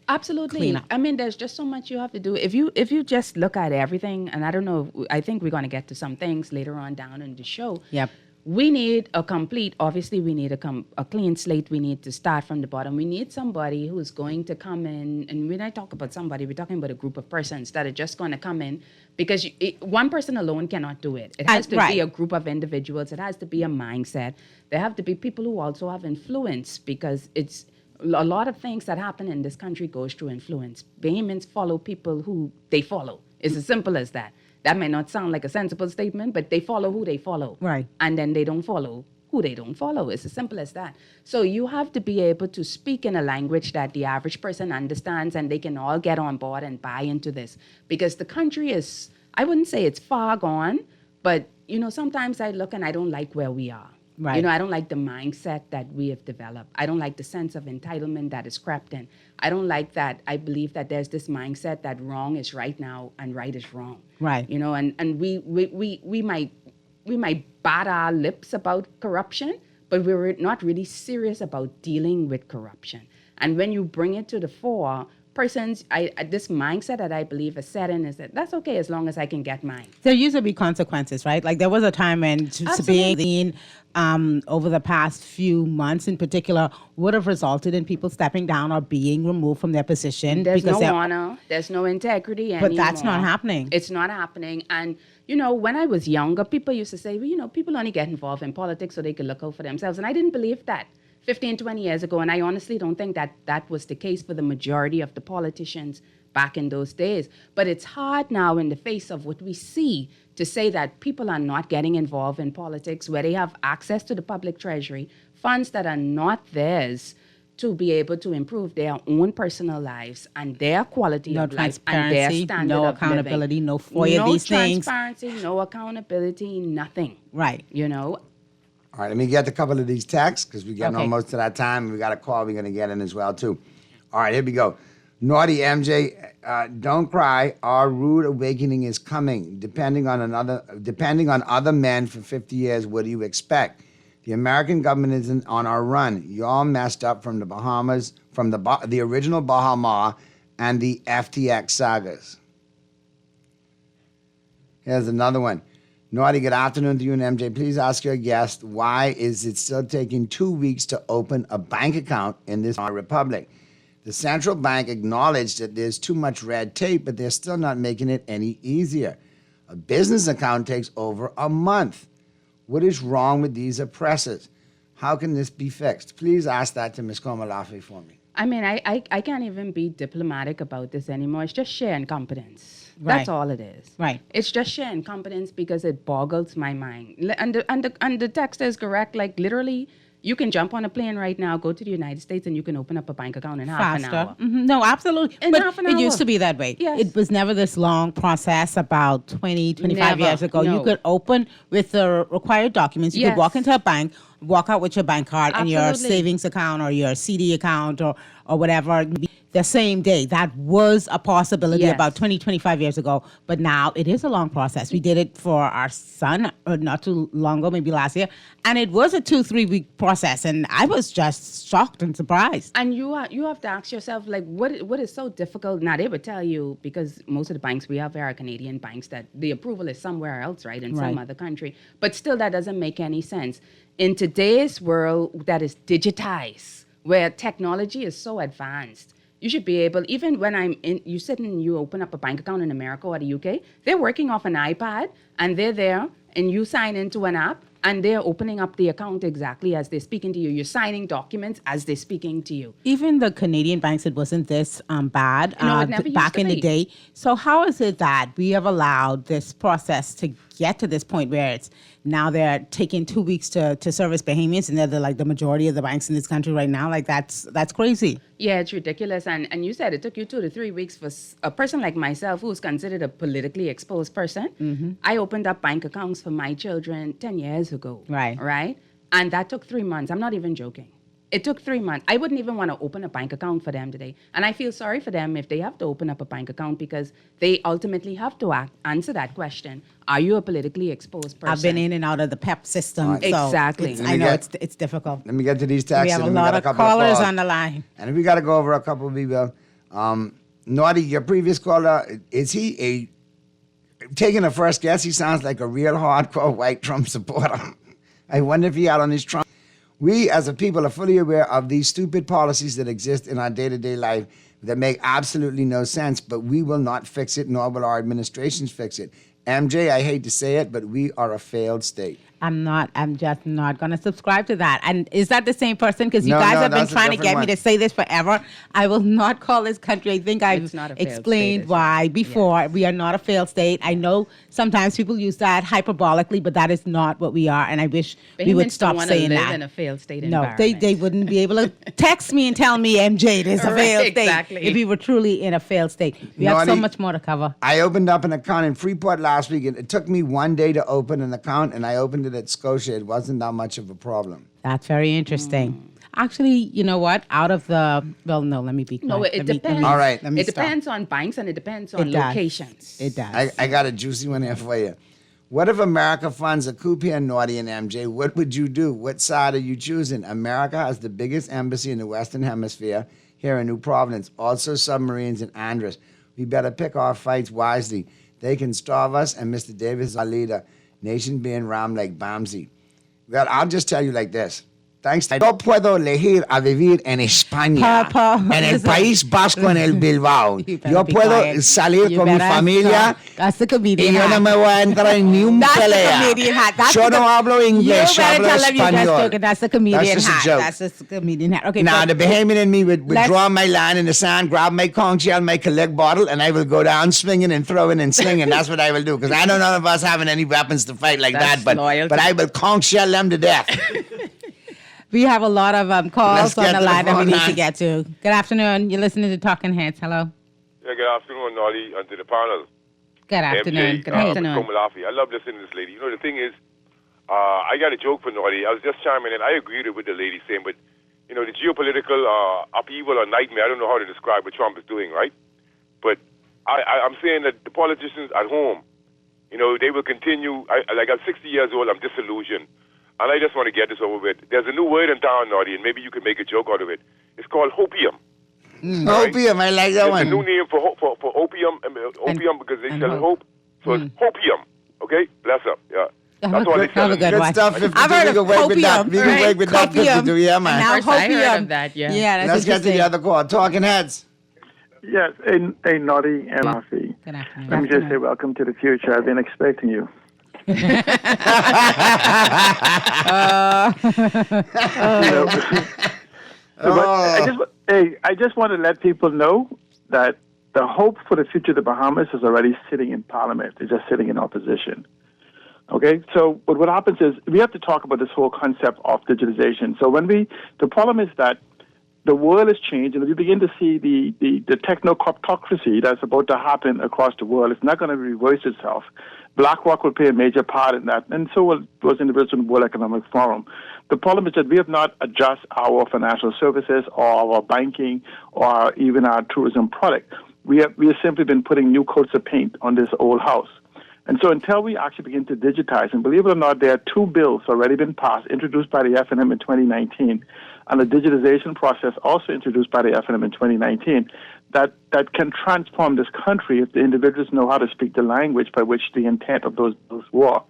Absolutely. clean up. I mean, there's just so much you have to do. If you just look at everything, and I don't know, I think we're going to get to some things later on down in the show. Yep. We need obviously we need a clean slate. We need to start from the bottom. We need somebody who's going to come in, and when I talk about somebody, we're talking about a group of persons that are just going to come in because one person alone cannot do it. It has to be a group of individuals. It has to be a mindset. There have to be people who also have influence because it's a lot of things that happen in this country goes through influence. Bahamians follow people who they follow. It's as simple as that. That may not sound like a sensible statement, but they follow who they follow. Right. And then they don't follow who they don't follow. It's as simple as that. So you have to be able to speak in a language that the average person understands and they can all get on board and buy into this. Because the country is, I wouldn't say it's far gone, but, sometimes I look and I don't like where we are. Right. I don't like the mindset that we have developed. I don't like the sense of entitlement that is crept in. I don't like that. I believe that there's this mindset that wrong is right now and right is wrong. Right. And we might bat our lips about corruption, but we're not really serious about dealing with corruption. And when you bring it to the fore, persons, this mindset that I believe is set in is that that's okay as long as I can get mine. There used to be consequences, right? Like there was a time when being over the past few months in particular would have resulted in people stepping down or being removed from their position. There's no honor. There's no integrity anymore. But that's not happening. It's not happening. And, when I was younger, people used to say, well, people only get involved in politics so they can look out for themselves. And I didn't believe that 15, 20 years ago. And I honestly don't think that was the case for the majority of the politicians back in those days. But it's hard now in the face of what we see to say that people are not getting involved in politics where they have access to the public treasury, funds that are not theirs to be able to improve their own personal lives and their quality of life and their standard no of accountability, living. no FOIA, these things. No transparency, no accountability, nothing. Right. All right, let me get a couple of these texts because we're getting almost to that time. We got a call we're going to get in as well, too. All right, here we go. Naughty MJ, don't cry. Our rude awakening is coming. Depending on other men for 50 years, what do you expect? The American government isn't on our run. Y'all messed up from the Bahamas, from the original Bahama and the FTX sagas. Here's another one. Naughty, good afternoon to you and MJ. Please ask your guest, why is it still taking 2 weeks to open a bank account in this republic? The central bank acknowledged that there's too much red tape, but they're still not making it any easier. A business account takes over a month. What is wrong with these oppressors? How can this be fixed? Please ask that to Ms. Komalafe for me. I mean, I can't even be diplomatic about this anymore. It's just sheer incompetence. Right. That's all it is. Right. It's just sheer incompetence because it boggles my mind. And the text is correct. Like literally, you can jump on a plane right now, go to the United States, and you can open up a bank account in half an hour. Mm-hmm. No, absolutely. In but half an it hour. used to be that way. Yes. It was never this long process about 20, 25 Never. years ago. No. You could open with the required documents. You could walk into a bank, walk out with your bank card and your Absolutely. savings account or your CD account or whatever the same day. That was a possibility Yes. about 20, 25 years ago. But now it is a long process. We did it for our son not too long ago, maybe last year. And it was a 2-3 week process. And I was just shocked and surprised. And you have to ask yourself, like, what is so difficult? Now, they would tell you, because most of the banks we have here are Canadian banks, that the approval is somewhere else, right, in some Right. other country. But still, that doesn't make any sense. In today's world that is digitized, where technology is so advanced, you should be able, even when you sit and you open up a bank account in America or the UK, they're working off an iPad and they're there and you sign into an app and they're opening up the account exactly as they're speaking to you. You're signing documents as they're speaking to you. Even the Canadian banks, it wasn't this bad No, it never used back to in the be. day. So how is it that we have allowed this process to get to this point where it's now they're taking 2 weeks to service Bahamians, and they're like the majority of the banks in this country right now. Like that's crazy. Yeah, it's ridiculous. And you said it took you 2 to 3 weeks for a person like myself who's considered a politically exposed person. Mm-hmm. I opened up bank accounts for my children 10 years ago. Right? And that took 3 months. I'm not even joking. It took 3 months. I wouldn't even want to open a bank account for them today. And I feel sorry for them if they have to open up a bank account because they ultimately have to answer that question. Are you a politically exposed person? I've been in and out of the PEP system. Right. So Exactly. I know it's difficult. Let me get to these texts. We have a and lot got of couple callers calls. on the line. And we got to go over a couple of people. Naughty, your previous caller, is he taking a first guess? He sounds like a real hardcore white Trump supporter. I wonder if he out on his Trump. We as a people are fully aware of these stupid policies that exist in our day-to-day life that make absolutely no sense, but we will not fix it, nor will our administrations fix it. MJ, I hate to say it, but we are a failed state. I'm just not going to subscribe to that. And is that the same person? Because you No, guys no, have been that's a trying to different get me one. to say this forever. I will not call this country. I think I've It's not a failed explained state, why before. We are not a failed state. I know sometimes people use that hyperbolically, but that is not what we are. And I wish we would Bahamians stop don't want saying to live that. in a failed state No, environment. they wouldn't be able to text me and tell me, MJ, it is a Right, failed state. exactly. If we were truly in a failed state. We have so Naughty. much more to cover. I opened up an account in Freeport last week. It took me 1 day to open an account, and I opened it at Scotia. It wasn't that much of a problem. That's very interesting. Actually, you know what? Out of the, well, no, let me be quiet. No, it depends. All right. Let me It stop. depends on banks and it depends on It does. locations. It does. I got a juicy one here for you. What if America funds a coup here, Naughty and MJ? What would you do? What side are you choosing? America has the biggest embassy in the Western Hemisphere here in New Providence. Also submarines in Andros. We better pick our fights wisely. They can starve us, and Mr. Davis is our leader. Nation being rammed like Bamsey. Well, I'll just tell you like this. Thanks. Yo puedo elegir a vivir en España, en el País Vasco, en el Bilbao. Yo puedo salir con mi familia That's the y comedian yo no hat. me voy a entrar en ni un That's the pelea. comedian hat. That's Yo the- no hablo inglés, You better hablo tell them you guys español. joking. That's the comedian That's just a hat. joke. That's just the comedian hat. Okay. Now, but the Bahamian in me would let's- draw my line in the sand, grab my conch shell, my collect bottle, and I will go down swinging and throwing and slinging. That's what I will do. Because I know none of us having any weapons to fight like That's that, loyalty. but I will conch shell them to death. we have a lot of calls Let's on get the to the line that we phone need line. to get to. Good afternoon. You're listening to Talking Heads. Hello. Yeah, good afternoon, Naughty, and to the panel. Good afternoon. MJ, Good afternoon. Komalafi. I love listening to this lady. You know, the thing is, I got a joke for Naughty. I was just chiming in. I agreed with the lady saying, but, you know, the geopolitical upheaval or nightmare, I don't know how to describe what Trump is doing, right? But I'm saying that the politicians at home, you know, they will continue. I'm 60 years old. I'm disillusioned. And I just want to get this over with. There's a new word in town, Naughty, and maybe you can make a joke out of it. It's called hopium. Opium, I like that It's one. a new name for opium, opium because they sell hope. So it's hopium. Okay? Bless up. Yeah. That's all they sell. Have a good Good one. stuff. 52. I've heard We of can work with that. copium, We can right? work with that. Copium. 52. Yeah, man. And now First I heard hopium. of that, yeah. Yeah, that's Let's get to interesting. the other call. Talking Heads. Yes, a Naughty and Afi. Good afternoon. Let me just say welcome to the future. I've been expecting you. You know, but I just want to let people know that the hope for the future of the Bahamas is already sitting in Parliament. They're just sitting in opposition. Okay, so but what happens is we have to talk about this whole concept of digitization. So the problem is that the world has changed, and if you begin to see the technocratocracy that's about to happen across the world, it's not going to reverse itself. BlackRock will play a major part in that, and so will those individuals in the World Economic Forum. The problem is that we have not adjusted our financial services or our banking or even our tourism product. We have simply been putting new coats of paint on this old house. And so until we actually begin to digitize, and believe it or not, there are 2 bills already been passed, introduced by the FNM in 2019, and the digitization process also introduced by the FNM in 2019, that can transform this country if the individuals know how to speak the language by which the intent of those bills were.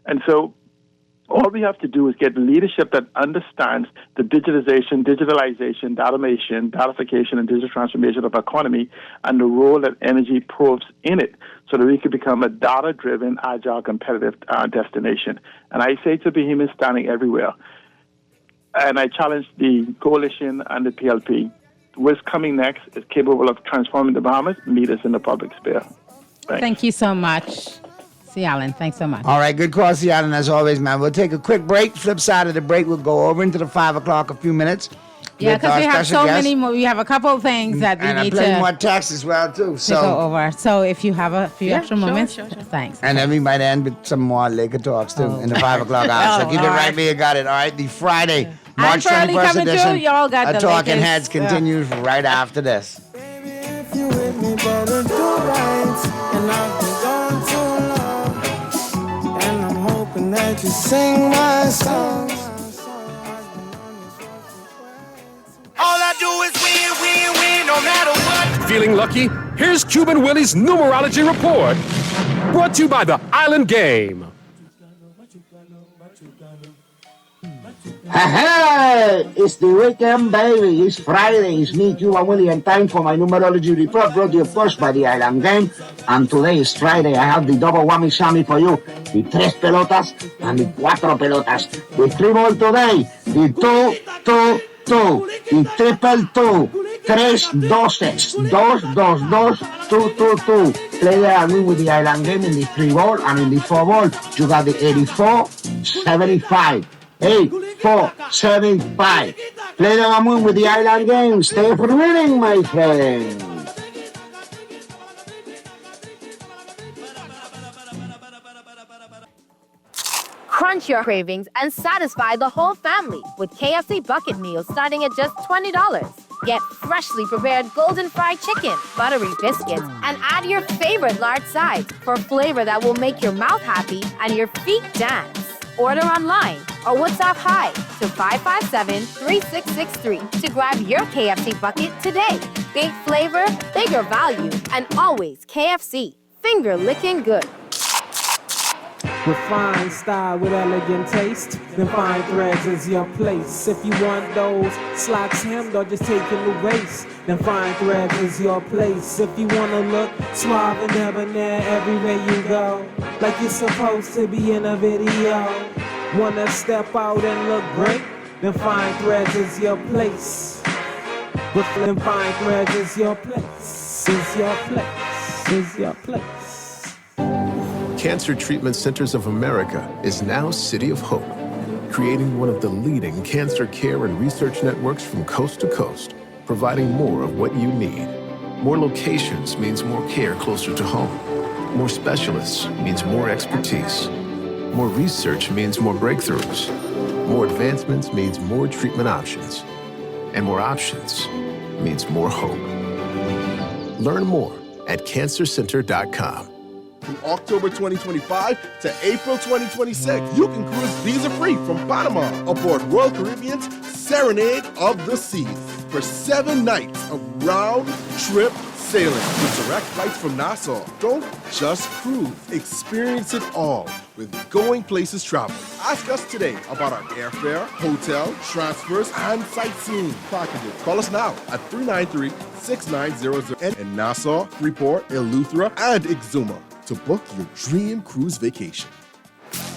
And so all we have to do is get leadership that understands the digitalization, automation, datification, and digital transformation of our economy and the role that energy proves in it so that we can become a data-driven, agile, competitive destination. And I say to Bahamians standing everywhere, and I challenge the coalition and the PLP, what's coming next is capable of transforming the Bahamas. Meet us in the public sphere. Thanks. Thank you so much. See, Alan. Thanks so much. All right, good call, Seattle, as always, man. We'll take a quick break. Flip side of the break, we'll go over into the 5 o'clock a few minutes. Yeah, with because our we have special so guest. many more. We have a couple of things that we And need plenty to more texts as well, too. to go over. So if you have a few extra sure, moments, sure. thanks. And then we might end with some more Laker talks, too, in the 5 o'clock hour. So Oh, keep it all right right. where you got it. All right, the Friday, March Pearly 21st coming edition through. Y'all got of the Talking Lakers. Heads continues right after this. If you with me, better do right. And I've been gone too long. And I'm hoping that you sing my song. All I do is win, win, win, no matter what. Feeling lucky? Here's Cuban Willie's numerology report. Brought to you by the Island Game. Hey, it's the weekend, baby. It's Friday. It's me, Cuban Willie, and time for my numerology report brought to you, of course, by the Island Game. And today is Friday. I have the double whammy sammy for you. The tres pelotas and the cuatro pelotas. The three ball today. The 2, 2, 2. The triple 2. Tres doses. 2, 2, 2, 2, 2. Play there and win with the Island Game in the 3 ball and in the 4 ball. You got the 84, 75. 8, 4, 7, 5. Play the moon with the Island Game. Stay for winning, my friend. Crunch your cravings and satisfy the whole family with KFC bucket meals starting at just $20. Get freshly prepared golden fried chicken, buttery biscuits, and add your favorite large sides for flavor that will make your mouth happy and your feet dance. Order online or WhatsApp hi to 557-3663 to grab your KFC bucket today. Big flavor, bigger value, and always KFC. Finger licking good. Refined style with elegant taste, then fine threads is your place. If you want those slacks hemmed or just taking the waist, then fine threads is your place. If you wanna look suave and debonair everywhere you go, like you're supposed to be in a video, wanna step out and look great, then fine threads is your place. Then fine threads is your place, is your place, is your place. Cancer Treatment Centers of America is now City of Hope, creating one of the leading cancer care and research networks from coast to coast, providing more of what you need. More locations means more care closer to home. More specialists means more expertise. More research means more breakthroughs. More advancements means more treatment options. And more options means more hope. Learn more at cancercenter.com. From October 2025 to April 2026, you can cruise visa-free from Panama aboard Royal Caribbean's Serenade of the Seas for 7 nights of round-trip sailing with direct flights from Nassau. Don't just cruise, experience it all with Going Places Travel. Ask us today about our airfare, hotel, transfers, and sightseeing packages. Call us now at 393-6900 in Nassau, Freeport, Eleuthera, and Exuma to book your dream cruise vacation.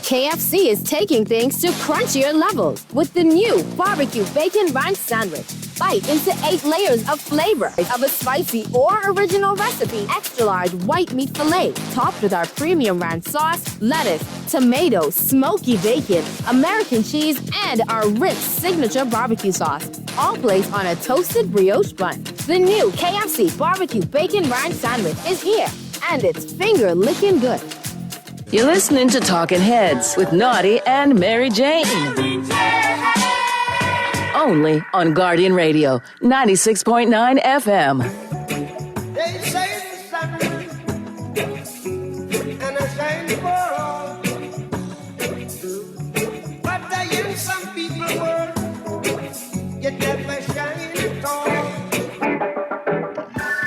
KFC is taking things to crunchier levels with the new barbecue bacon ranch sandwich. Bite into 8 layers of flavor of a spicy or original recipe. Extra large white meat filet topped with our premium ranch sauce, lettuce, tomato, smoky bacon, American cheese, and our rich signature barbecue sauce. All placed on a toasted brioche bun. The new KFC barbecue bacon ranch sandwich is here, and it's finger licking good. You're listening to Talking Heads with Naughty and Mary Jane. Only on Guardian Radio, 96.9 FM. They say the sun and I shine for all. But I am some people world, yet never shine tall.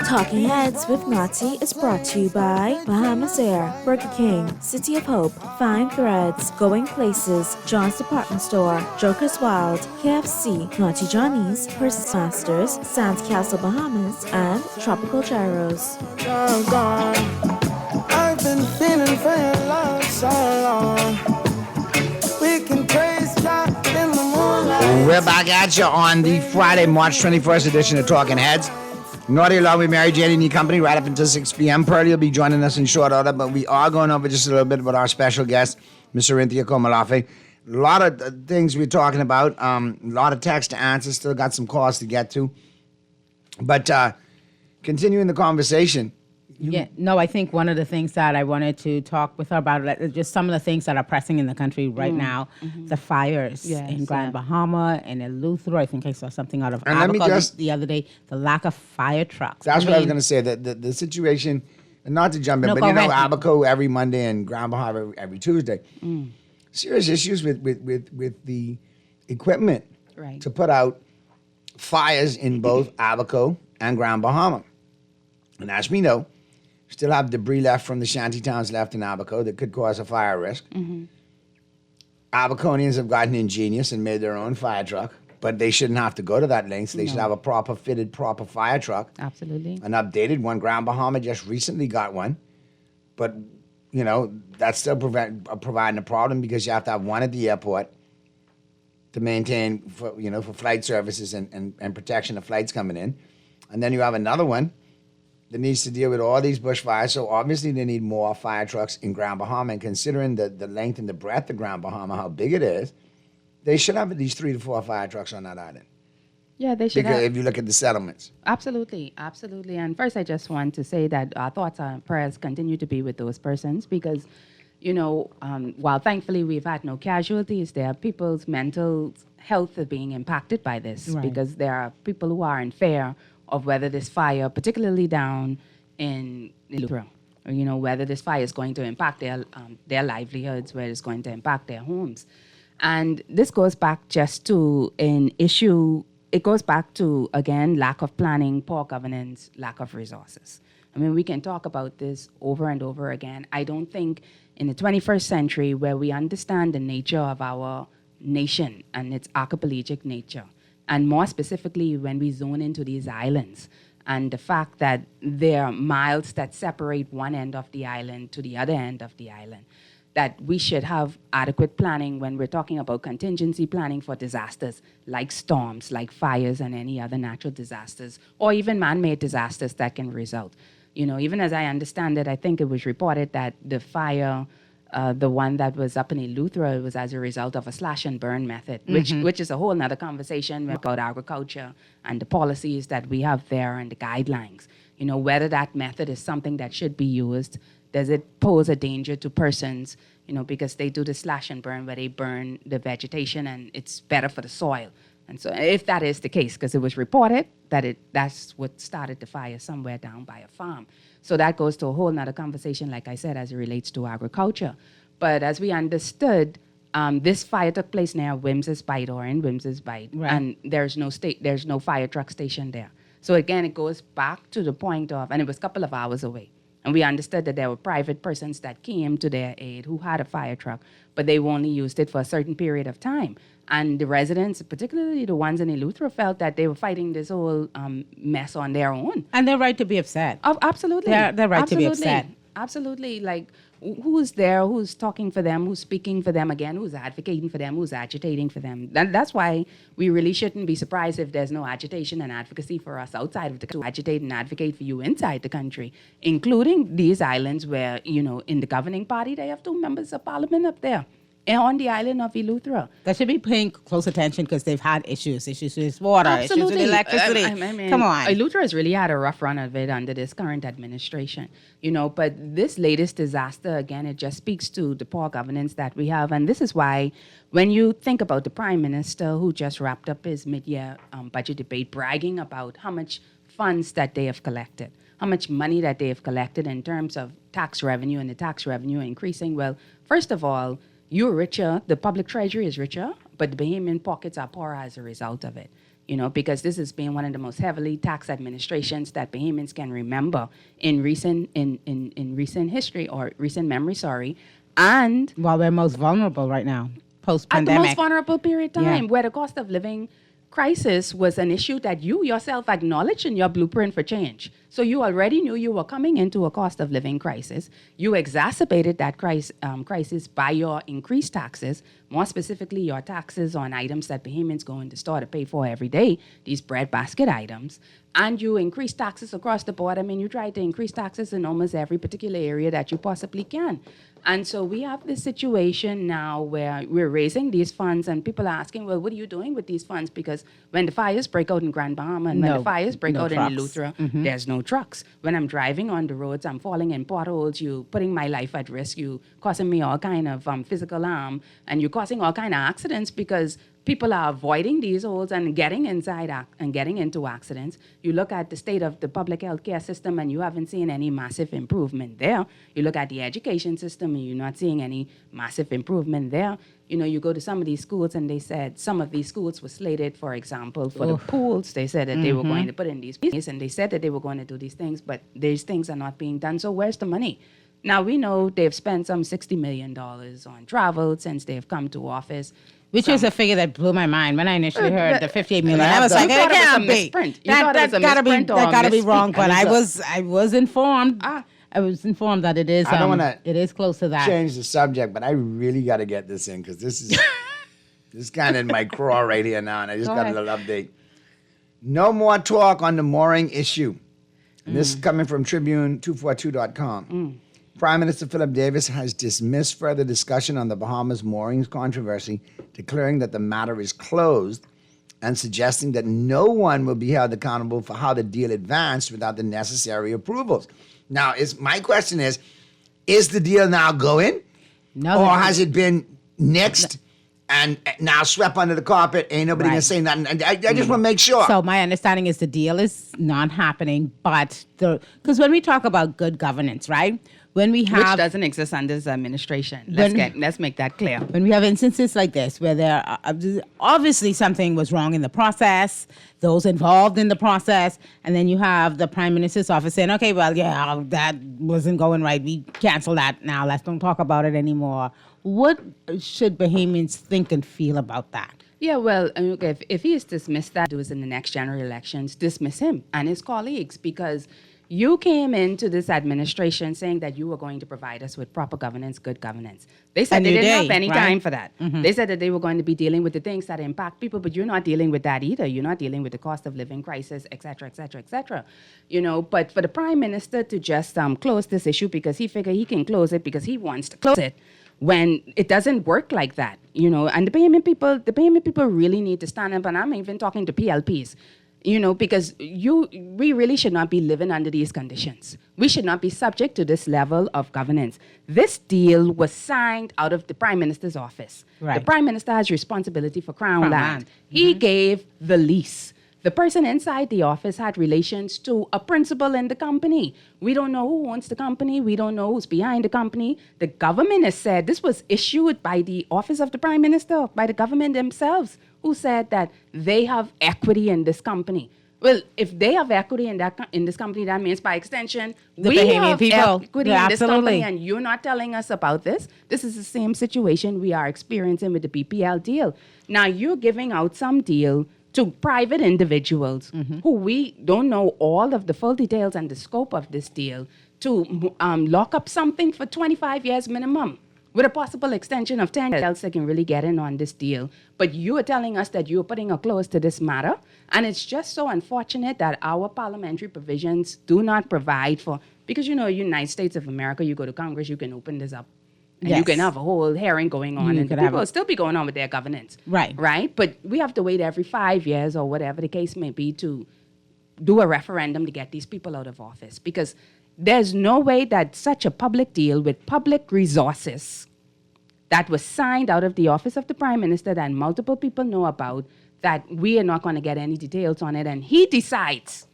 Talking Heads with Naughty is brought to you by Bahamas Air, Burger King, City of Hope, Fine Threads, Going Places, John's Department Store, Joker's Wild, KFC, Naughty Johnny's, Purse Masters, Sands Castle Bahamas, and Tropical Gyros. I've been feeling for your love so long. We can praise God in the moonlight. We're back at you on the Friday, March 21st edition of Talking Heads. Naughty along with Mary Jane and your company right up until 6 p.m. Pearlie will be joining us in short order, but we are going over just a little bit with our special guest, Ms. Cynthia Komalafe. A lot of things we're talking about, a lot of text to answer, still got some calls to get to. But continuing the conversation. I think one of the things that I wanted to talk with her about, just some of the things that are pressing in the country right now, the fires in Grand Bahama and Eleuthero. I think I saw something out of Abaco the other day, the lack of fire trucks. That's what I was going to say, the situation, and not to jump in, but Abaco every Monday and Grand Bahama every Tuesday. Serious issues with the equipment to put out fires in both Abaco and Grand Bahama. And as we know, still have debris left from the shanty towns left in Abaco that could cause a fire risk. Abaconians have gotten ingenious and made their own fire truck, but they shouldn't have to go to that length. They should have a proper fire truck. Absolutely. An updated one. Grand Bahama just recently got one, but that's still providing a problem because you have to have one at the airport to maintain for flight services and protection of flights coming in, and then you have another one that needs to deal with all these bushfires. So obviously they need more fire trucks in Grand Bahama. And considering the length and the breadth of Grand Bahama, how big it is, they should have at least 3 to 4 fire trucks on that island. Yeah, they should. Because if you look at the settlements. Absolutely. And first, I just want to say that our thoughts and prayers continue to be with those persons because, while thankfully we've had no casualties, there are people's mental health are being impacted by this because there are people who are in fear of whether this fire, particularly down in Eleuthero, whether this fire is going to impact their livelihoods, whether it's going to impact their homes. And this goes back just to an issue, it goes back to, again, lack of planning, poor governance, lack of resources. I mean, we can talk about this over and over again. I don't think in the 21st century where we understand the nature of our nation and its archipelagic nature, and more specifically, when we zone into these islands and the fact that there are miles that separate one end of the island to the other end of the island, that we should have adequate planning when we're talking about contingency planning for disasters like storms, like fires and any other natural disasters, or even man-made disasters that can result. Even as I understand it, I think it was reported that the fire, the one that was up in Eleuthero, was as a result of a slash and burn method, which is a whole nother conversation about agriculture and the policies that we have there and the guidelines. Whether that method is something that should be used, does it pose a danger to persons, because they do the slash and burn where they burn the vegetation and it's better for the soil. And so if that is the case, because it was reported that that's what started the fire somewhere down by a farm. So that goes to a whole nother conversation, like I said, as it relates to agriculture. But as we understood, this fire took place near Wims's Bight or in Wims's Bight, and there's no fire truck station there. So again, it goes back to the point of, and it was a couple of hours away. And we understood that there were private persons that came to their aid who had a fire truck, but they only used it for a certain period of time. And the residents, particularly the ones in Eleuthero, felt that they were fighting this whole mess on their own. And they're right to be upset. Oh, absolutely. They're right to be upset. Absolutely. Like, who's there, who's talking for them, who's speaking for them again, who's advocating for them, who's agitating for them. That's why we really shouldn't be surprised if there's no agitation and advocacy for us outside of the country, to agitate and advocate for you inside the country, including these islands where, in the governing party, they have 2 members of parliament up there. On the island of Eleuthero. They should be paying close attention because they've had issues with water, Absolutely. issues with electricity. I mean, come on. Eleuthero has really had a rough run of it under this current administration, but this latest disaster, again, it just speaks to the poor governance that we have. And this is why when you think about the Prime Minister who just wrapped up his mid-year budget debate, bragging about how much funds that they have collected, how much money that they have collected in terms of tax revenue and the tax revenue increasing. Well, first of all, you're richer, the public treasury is richer, but the Bahamian pockets are poorer as a result of it. Because this has been one of the most heavily taxed administrations that Bahamians can remember in recent history or recent memory, And while we're most vulnerable right now, post-pandemic. At the most vulnerable period of time, where the cost of living crisis was an issue that you yourself acknowledged in your blueprint for change. So you already knew you were coming into a cost of living crisis. You exacerbated that crisis by your increased taxes, more specifically your taxes on items that Bahamians go in the store to pay for every day, these breadbasket items. And you increase taxes across the board. I mean, you try to increase taxes in almost every particular area that you possibly can. And so we have this situation now where we're raising these funds and people are asking, well, what are you doing with these funds? Because when the fires break out in Grand Bahama and when the fires break out in Eleuthera, there's no trucks. When I'm driving on the roads, I'm falling in potholes, you putting my life at risk, you causing me all kind of physical harm, and you're causing all kind of accidents because people are avoiding these holes and getting inside and getting into accidents. You look at the state of the public health care system and you haven't seen any massive improvement there. You look at the education system and you're not seeing any massive improvement there. You know, you go to some of these schools and they said some of these schools were slated, for example, for the pools. They said that they were going to put in these pieces and they said that they were going to do these things, but these things are not being done. So where's the money? Now, we know they've spent some $60 million on travel since they've come to office. Which was a figure that blew my mind when I initially heard the $58 million. I was like, it can't be. That gotta be wrong. But I was informed. I was informed that it is. I don't want to. It is close to that. Change the subject, but I really got to get this in because this is kind of in my craw right here now, and I just got a little update. No more talk on the mooring issue. And this is coming from Tribune242.com. Prime Minister Philip Davis has dismissed further discussion on the Bahamas moorings controversy, declaring that the matter is closed and suggesting that no one will be held accountable for how the deal advanced without the necessary approvals. Now, my question is the deal now going? No. Or has it been nixed and now swept under the carpet? Ain't nobody gonna say nothing. I just want to make sure. So my understanding is the deal is not happening, but because when we talk about good governance, right? When we have, which doesn't exist under this administration. Let's make that clear. When we have instances like this, where there obviously something was wrong in the process, those involved in the process, and then you have the Prime Minister's office saying, okay, well, yeah, that wasn't going right. We cancel that now. Let's don't talk about it anymore. What should Bahamians think and feel about that? Yeah, well, okay, if he is dismissed, that was in the next general elections, dismiss him and his colleagues, because you came into this administration saying that you were going to provide us with proper governance, good governance. They said they didn't have any time for that. They said that they were going to be dealing with the things that impact people, but you're not dealing with that either. You're not dealing with the cost of living crisis, et cetera, et cetera, et cetera. You know, but for the Prime Minister to just close this issue because he figure he can close it because he wants to close it, when it doesn't work like that, you know, and the Bahamian people really need to stand up, and I'm even talking to PLPs. You know, because we really should not be living under these conditions. We should not be subject to this level of governance. This deal was signed out of the Prime Minister's office. Right. The Prime Minister has responsibility for Crown land. He gave the lease. The person inside the office had relations to a principal in the company. We don't know who owns the company. We don't know who's behind the company. The government has said this was issued by the office of the Prime Minister, by the government themselves, who said that they have equity in this company. Well, if they have equity in this company, that means by extension, we have equity in this company, and you're not telling us about this. This is the same situation we are experiencing with the BPL deal. Now, you're giving out some deal to private individuals who we don't know all of the full details and the scope of this deal to lock up something for 25 years minimum with a possible extension of 10 years else they can really get in on this deal. But you are telling us that you're putting a close to this matter, and it's just so unfortunate that our parliamentary provisions do not provide for, because you know, United States of America, you go to Congress, you can open this up. And you can have a whole hearing going on, and people will still be going on with their governance. Right? But we have to wait every 5 years or whatever the case may be to do a referendum to get these people out of office. Because there's no way that such a public deal with public resources that was signed out of the office of the Prime Minister that multiple people know about, that we are not going to get any details on it. And he decides,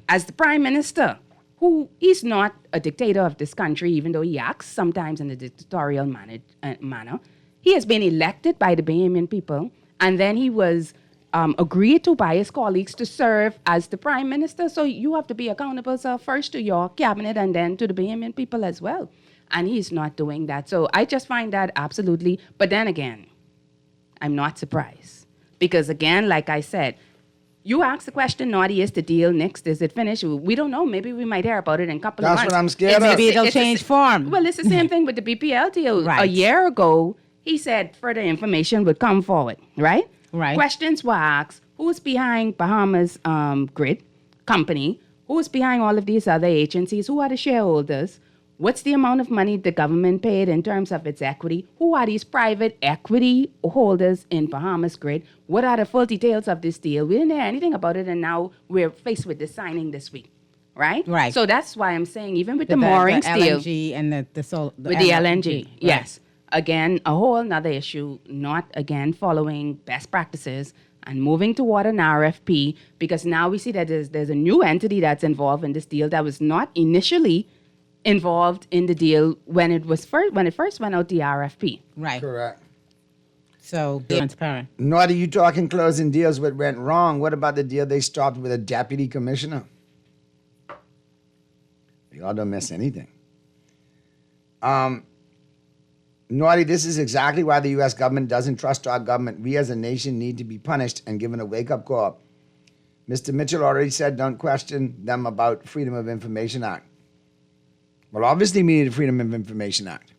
as the Prime Minister, who is not a dictator of this country, even though he acts sometimes in a dictatorial manner. He has been elected by the Bahamian people, and then he was agreed to by his colleagues to serve as the Prime Minister. So you have to be accountable, sir, first to your cabinet and then to the Bahamian people as well. And he's not doing that. So I just find that absolutely, but then again, I'm not surprised. Because again, like I said, You asked the question, Naughty, is the deal next? Is it finished? We don't know. Maybe we might hear about it in a couple of months. That's what I'm scared of. Maybe it'll change form. Well, it's the same thing with the BPL deal. Right. A year ago, he said further information would come forward, right? Right. Questions were asked. Who's behind Bahamas Grid Company? Who's behind all of these other agencies? Who are the shareholders? What's the amount of money the government paid in terms of its equity? Who are these private equity holders in Bahamas Grid? What are the full details of this deal? We didn't hear anything about it, and now we're faced with the signing this week, right? Right. So that's why I'm saying, even with the moorings deal, LNG and the with the LNG, right. yes. Again, a whole nother issue, not again following best practices and moving toward an RFP, because now we see that there's a new entity that's involved in this deal that was not initially involved in the deal when it first went out the RFP. Right. Correct. So transparent. Naughty, you talking closing deals what went wrong. What about the deal they stopped with a deputy commissioner? Y'all don't miss anything. Naughty, this is exactly why the U.S. government doesn't trust our government. We as a nation need to be punished and given a wake-up call. Mr. Mitchell already said don't question them about Freedom of Information Act. Well, obviously we need a Freedom of Information Act.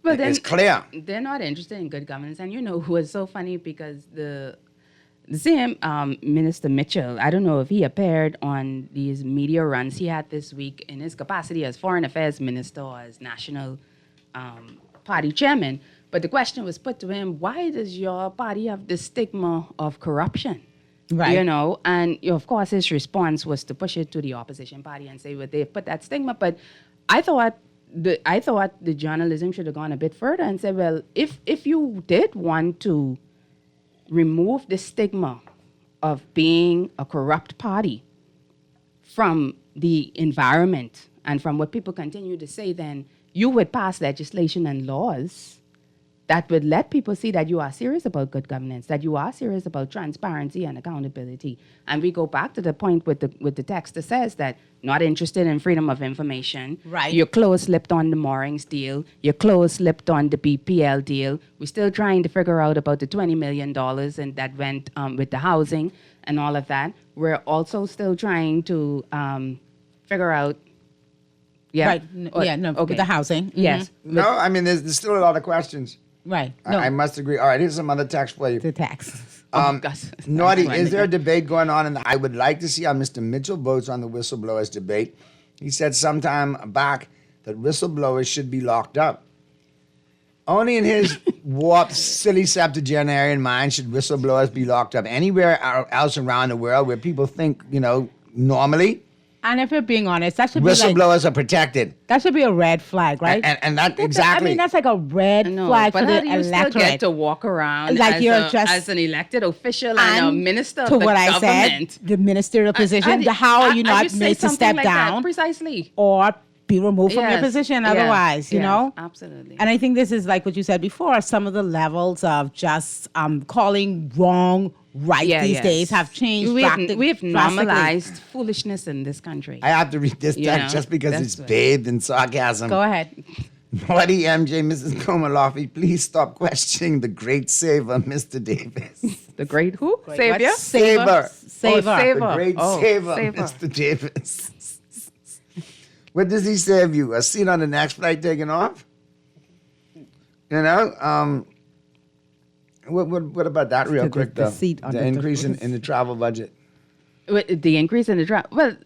Well, then, it's clear. They're not interested in good governance. And who is so funny, because the same Minister Mitchell, I don't know if he appeared on these media runs he had this week in his capacity as Foreign Affairs Minister or as National Party Chairman, but the question was put to him, why does your party have the stigma of corruption? Right. And of course his response was to push it to the opposition party and say, well, they put that stigma. But I thought the journalism should have gone a bit further and said, well, if you did want to remove the stigma of being a corrupt party from the environment and from what people continue to say, then you would pass legislation and laws that would let people see that you are serious about good governance, that you are serious about transparency and accountability. And we go back to the point with the text that says that not interested in freedom of information. Right. You're close-lipped on the moorings deal. You're close-lipped on the BPL deal. We're still trying to figure out about the $20 million and that went with the housing and all of that. We're also still trying to figure out. Yeah. Right. With the housing. Mm-hmm. Yes. No, I mean, there's still a lot of questions. Right. I must agree. All right, here's some other text for you. The text. Naughty, is there a debate going on? And I would like to see how Mr. Mitchell votes on the whistleblowers debate. He said sometime back that whistleblowers should be locked up. Only in his warped, silly septuagenarian mind should whistleblowers be locked up. Anywhere else around the world where people think, normally, and if you're being honest, that should be whistleblowers are protected. That should be a red flag, right? And that exactly. That's like a red flag for the But how do you electorate. still get to walk around Like as, you're as an elected official and a minister of to the what government? I said, the ministerial position. How are you not made to step like down? That? Precisely. Or be removed from your Yes. position Yes. otherwise, you Yes. know? Absolutely. And I think this is like what you said before, some of the levels of just calling wrong right these days have changed We've drastically. normalized foolishness in this country. I have to read this text just because it's bathed in sarcasm. Go ahead. Naughty MJ, Mrs. Komalofi, please stop questioning the great saver, Mr. Davis. The great who? Great Savior? what? Saver. Saver. The great saver, Mr. Davis. What does he save you? A seat on the next flight taking off? What about that real quick, though? The increase in the travel budget. The increase in the travel. Well,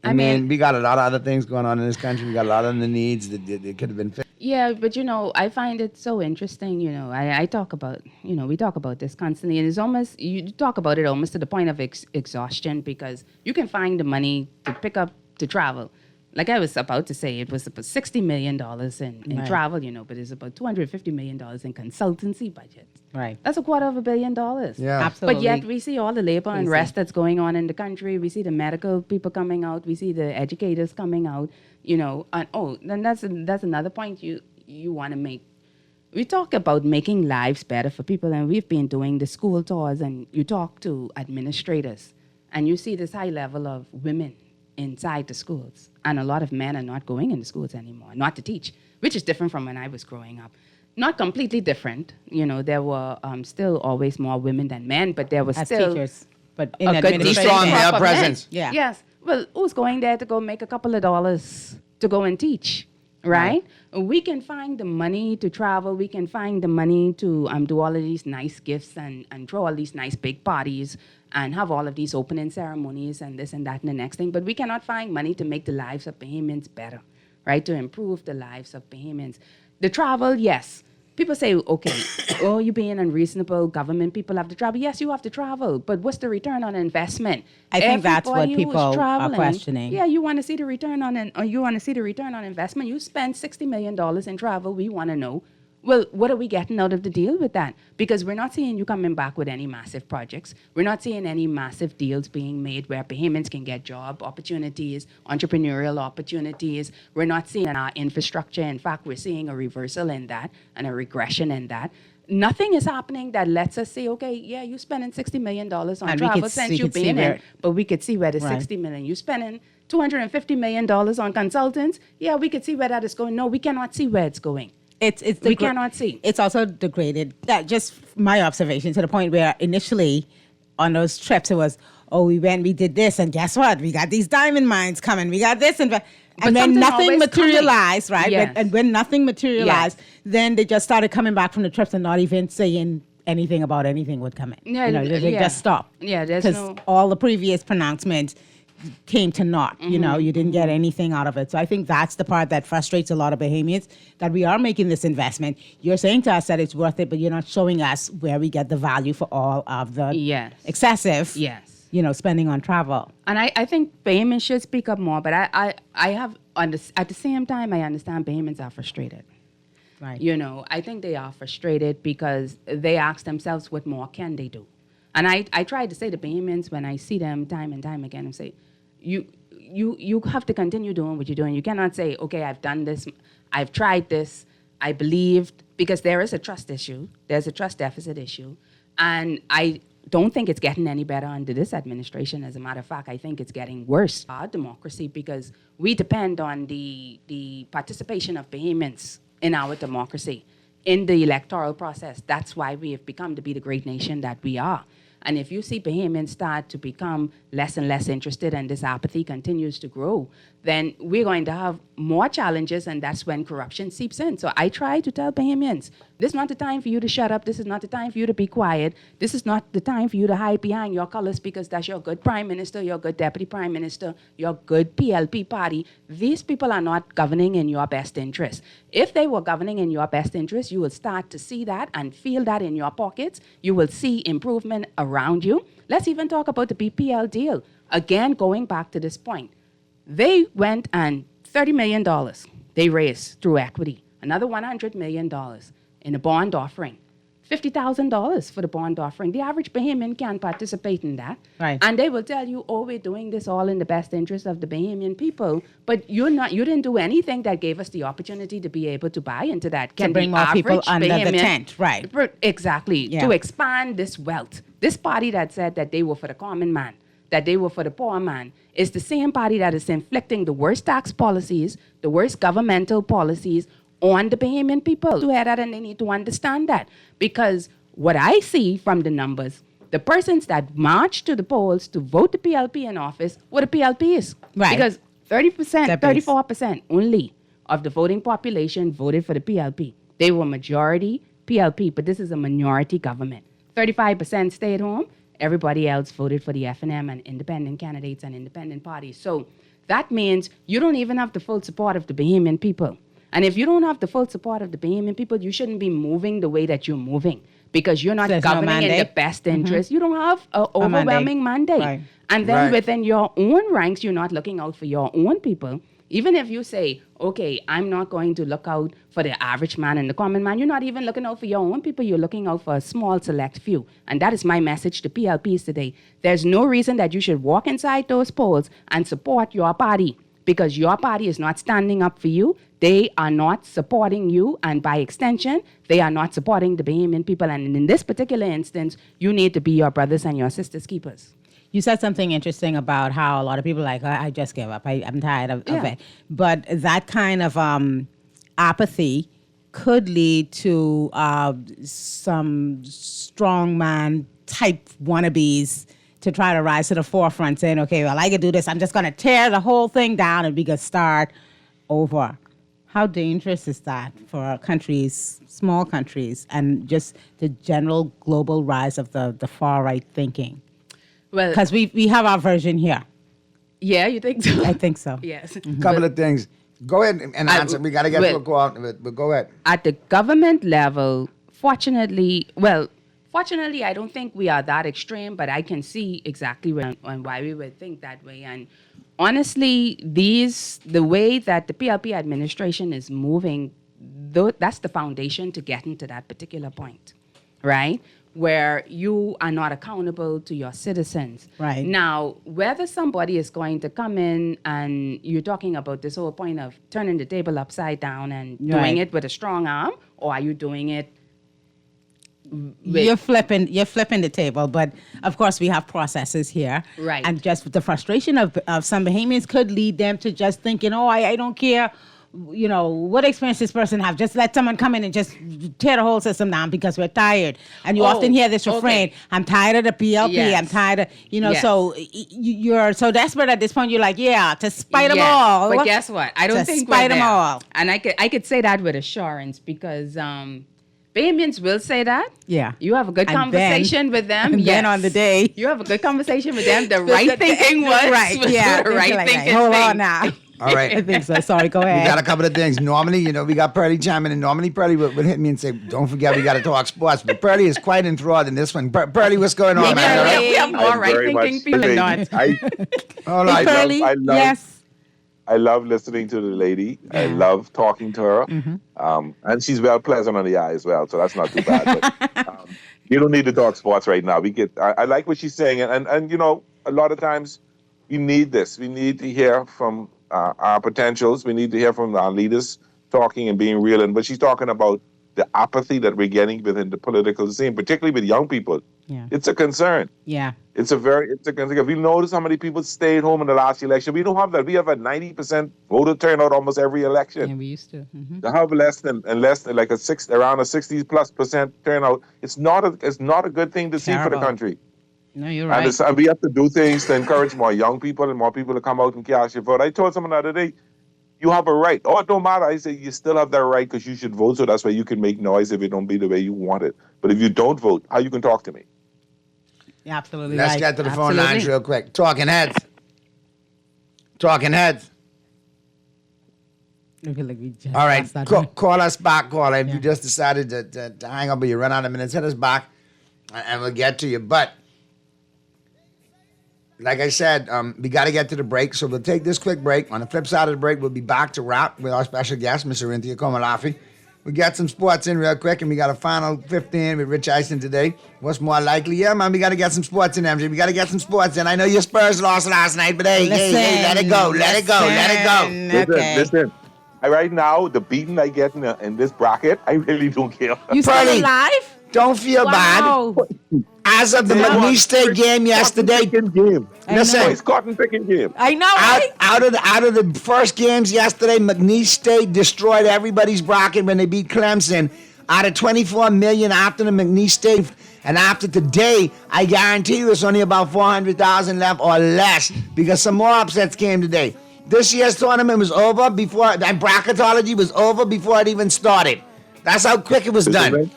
I mean, we got a lot of other things going on in this country. We got a lot of the needs that could have been fixed. Yeah, but I find it so interesting. I talk about, we talk about this constantly, and it's almost, you talk about it almost to the point of exhaustion, because you can find the money to pick up to travel. Like I was about to say, it was about $60 million in Right. travel, but it's about $250 million in consultancy budget. Right. That's $250 million. Yeah. Absolutely. But yet we see all the labor unrest that's going on in the country. We see the medical people coming out. We see the educators coming out. And then that's another point you want to make. We talk about making lives better for people, and we've been doing the school tours, and you talk to administrators, and you see this high level of women inside the schools, and a lot of men are not going into schools anymore, not to teach, which is different from when I was growing up. Not completely different. There were still always more women than men, but there was As still teachers. but in a good administration. strong male proper presence. men. Yes. Well, who's going there to go make a couple of dollars to go and teach, right? We can find the money to travel. We can find the money to do all of these nice gifts and throw all these nice big parties and have all of these opening ceremonies and this and that and the next thing. But we cannot find money to make the lives of Bahamians better, right? To improve the lives of Bahamians. The travel, yes. People say, okay, oh, you're being unreasonable. Government people have to travel. Yes, you have to travel, but what's the return on investment? I think that's what Everybody who's people are traveling, questioning. Yeah, you want to see the return on investment. You spend $60 million in travel. We want to know, well, what are we getting out of the deal with that? Because we're not seeing you coming back with any massive projects. We're not seeing any massive deals being made where Bahamians can get job opportunities, entrepreneurial opportunities. We're not seeing our infrastructure. In fact, we're seeing a reversal in that and a regression in that. Nothing is happening that lets us say, okay, yeah, you're spending $60 million on And travel since you've been in, but we could see where the Right. $60 million, you're spending $250 million on consultants. Yeah, we could see where that is going. No, we cannot see where it's going. We cannot see. It's also degraded. That just my observation to the point where initially on those trips it was, oh, we went, we did this, and guess what? We got these diamond mines coming. We got this, and then something nothing always materialized, coming. right? Yes. And when nothing materialized, then they just started coming back from the trips and not even saying anything about anything would come in. Yeah, They yeah. just stopped. Yeah, there's because no- all the previous pronouncements came to naught. You know, Mhm. you didn't get anything out of it. So I think that's the part that frustrates a lot of Bahamians, that we are making this investment. You're saying to us that it's worth it, but you're not showing us where we get the value for all of the excessive, spending on travel. And I think Bahamians should speak up more, but I have, at the same time, I understand Bahamians are frustrated. Right. You know, I think they are frustrated because they ask themselves, what more can they do? And I try to say to Bahamians when I see them time and time again, I say, you have to continue doing what you're doing. You cannot say, okay, I've done this, I've tried this, I believed, because there is a trust issue, there's a trust deficit issue, and I don't think it's getting any better under this administration. As a matter of fact, I think it's getting worse. Our democracy, because we depend on the participation of Bahamians in our democracy, in the electoral process. That's why we have become to be the great nation that we are. And if you see Bahamians start to become less and less interested and this apathy continues to grow, then we're going to have more challenges, and that's when corruption seeps in. So I try to tell Bahamians, this is not the time for you to shut up. This is not the time for you to be quiet. This is not the time for you to hide behind your colors because that's your good prime minister, your good deputy prime minister, your good PLP party. These people are not governing in your best interest. If they were governing in your best interest, you will start to see that and feel that in your pockets. You will see improvement around you. Let's even talk about the BPL deal. Again, going back to this point. They went and $30 million they raised through equity. Another $100 million in a bond offering. $50,000 for the bond offering. The average Bahamian can participate in that. Right. And they will tell you, oh, we're doing this all in the best interest of the Bahamian people. But you didn't do anything that gave us the opportunity to be able to buy into that. To bring more people under the tent, right. Exactly. Yeah. To expand this wealth. This party that said that they were for the common man, that they were for the poor man, is the same party that is inflicting the worst tax policies, the worst governmental policies on the Bahamian people. To hear that, and they need to understand that. Because what I see from the numbers, the persons that march to the polls to vote the PLP in office were the PLPs. Right. Because 30%, That base. 34% only of the voting population voted for the PLP. They were majority PLP, but this is a minority government. 35% stayed home. Everybody else voted for the FNM and independent candidates and independent parties. So that means you don't even have the full support of the Bahamian people. And if you don't have the full support of the Bahamian people, you shouldn't be moving the way that you're moving because you're not There's no governing in the mandate. best interest. You don't have an overwhelming mandate. Right. And then Right. within your own ranks, you're not looking out for your own people. Even if you say, okay, I'm not going to look out for the average man and the common man, you're not even looking out for your own people. You're looking out for a small select few. And that is my message to PLPs today. There's no reason that you should walk inside those polls and support your party because your party is not standing up for you. They are not supporting you. And by extension, they are not supporting the Bahamian people. And in this particular instance, you need to be your brothers and your sisters' keepers. You said something interesting about how a lot of people are like, I just give up. I'm tired of it. But that kind of apathy could lead to some strongman type wannabes to try to rise to the forefront, saying, okay, well, I can do this. I'm just going to tear the whole thing down and we can start over. How dangerous is that for countries, small countries, and just the general global rise of the far-right thinking? Well, because we have our version here. Yeah, you think so? I think so. Yes. Couple of things. Go ahead and answer. We got to get to a call, but go ahead. At the government level, fortunately, I don't think we are that extreme, but I can see exactly why we would think that way. And honestly, the way that the PLP administration is moving, that's the foundation to getting to that particular point, right? Where you are not accountable to your citizens. Right. Now, whether somebody is going to come in and you're talking about this whole point of turning the table upside down and doing it with a strong arm, or are you doing it you're flipping the table, but of course we have processes here. Right. And just the frustration of some Bahamians could lead them to just thinking, oh, I don't care what experience this person have. Just let someone come in and just tear the whole system down because we're tired. And you often hear this refrain, I'm tired of the PLP. Yes. I'm tired of, Yes. So you're so desperate at this point. You're like, to spite them all. But guess what? I don't think spite we're them there. all. And I could say that with assurance because Bahamians will say that. Yeah. You have a good And conversation with them. And then on the day. You have a good conversation with them. The right thinking was. Right. Yeah. The right thinking. Hold on now. All right. I think so. Sorry, go ahead. We got a couple of things. Normally, we got Purdy chiming in. Normally, Purdy would hit me and say, don't forget, we got to talk sports. But Purdy is quite enthralled in this one. Purdy, what's going on, man? We have more right-thinking people than not. All right. I love listening to the lady. Yeah. I love talking to her. Mm-hmm. And she's well pleasant on the eye as well, so that's not too bad. But, you don't need to talk sports right now. I like what she's saying. And a lot of times we need this. We need to hear from our potentials. We need to hear from our leaders talking and being real. But she's talking about the apathy that we're getting within the political scene, particularly with young people. Yeah. It's a concern. Yeah. It's a concern. If you notice how many people stayed home in the last election, we don't have that. We have a 90% voter turnout almost every election. Yeah, we used to. Mm-hmm. To have less than around a 60+% turnout, it's not a good thing to see for the country. No, you're right. And we have to do things to encourage more young people and more people to come out and cast your vote. I told someone the other day, you have a right. Oh, it don't matter. I say you still have that right because you should vote, so that's why you can make noise if it don't be the way you want it. But if you don't vote, how you can talk to me? Yeah, absolutely. Let's get to the phone lines real quick. Talking heads. All right, call us back, caller. If you just decided to hang up or you run out of minutes, hit us back and we'll get to you. But like I said, we got to get to the break, so we'll take this quick break. On the flip side of the break, we'll be back to wrap with our special guest, Mr. Orinthia Komalafi. We got some sports in real quick, and we got a final 15 with Rich Eisen today. What's more likely? Yeah, man, we got to get some sports in, MJ. We got to get some sports in. I know your Spurs lost last night, but hey, let it go. Listen. Right now, the beating I get in this bracket, I really don't care. You still alive? Don't feel bad. As of the McNeese State game yesterday, listen, it's cotton picking game. I know. Out of the first games yesterday, McNeese State destroyed everybody's bracket when they beat Clemson. Out of 24 million after the McNeese State, and after today, I guarantee you it's only about 400,000 left or less because some more upsets came today. This year's tournament was over before that bracketology was over before it even started. That's how quick it was done.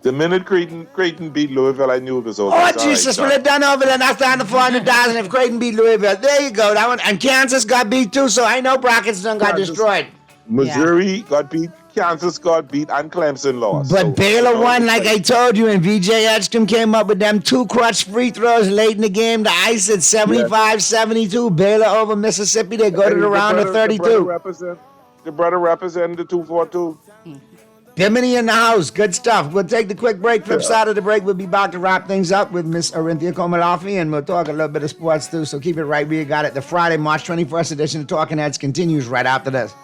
The minute Creighton beat Louisville, I knew it was over. Oh, Jesus, well, it done over then. That's down to 400,000 if Creighton beat Louisville. There you go. That one. And Kansas got beat too, so I know brackets done got destroyed. Missouri got beat, Kansas got beat, and Clemson lost. But Baylor won, like I told you, and VJ Edstrom came up with them 2 clutch free throws late in the game to ice it 75-72. Baylor over Mississippi. They go to the round of 32. The brother representing the 242. Bimini in the house. Good stuff. We'll take the quick break. Flip side of the break, we'll be back to wrap things up with Miss Orinthia Komalafi, and we'll talk a little bit of sports too, so keep it right where you got it. The Friday, March 21st edition of Talking Heads continues right after this.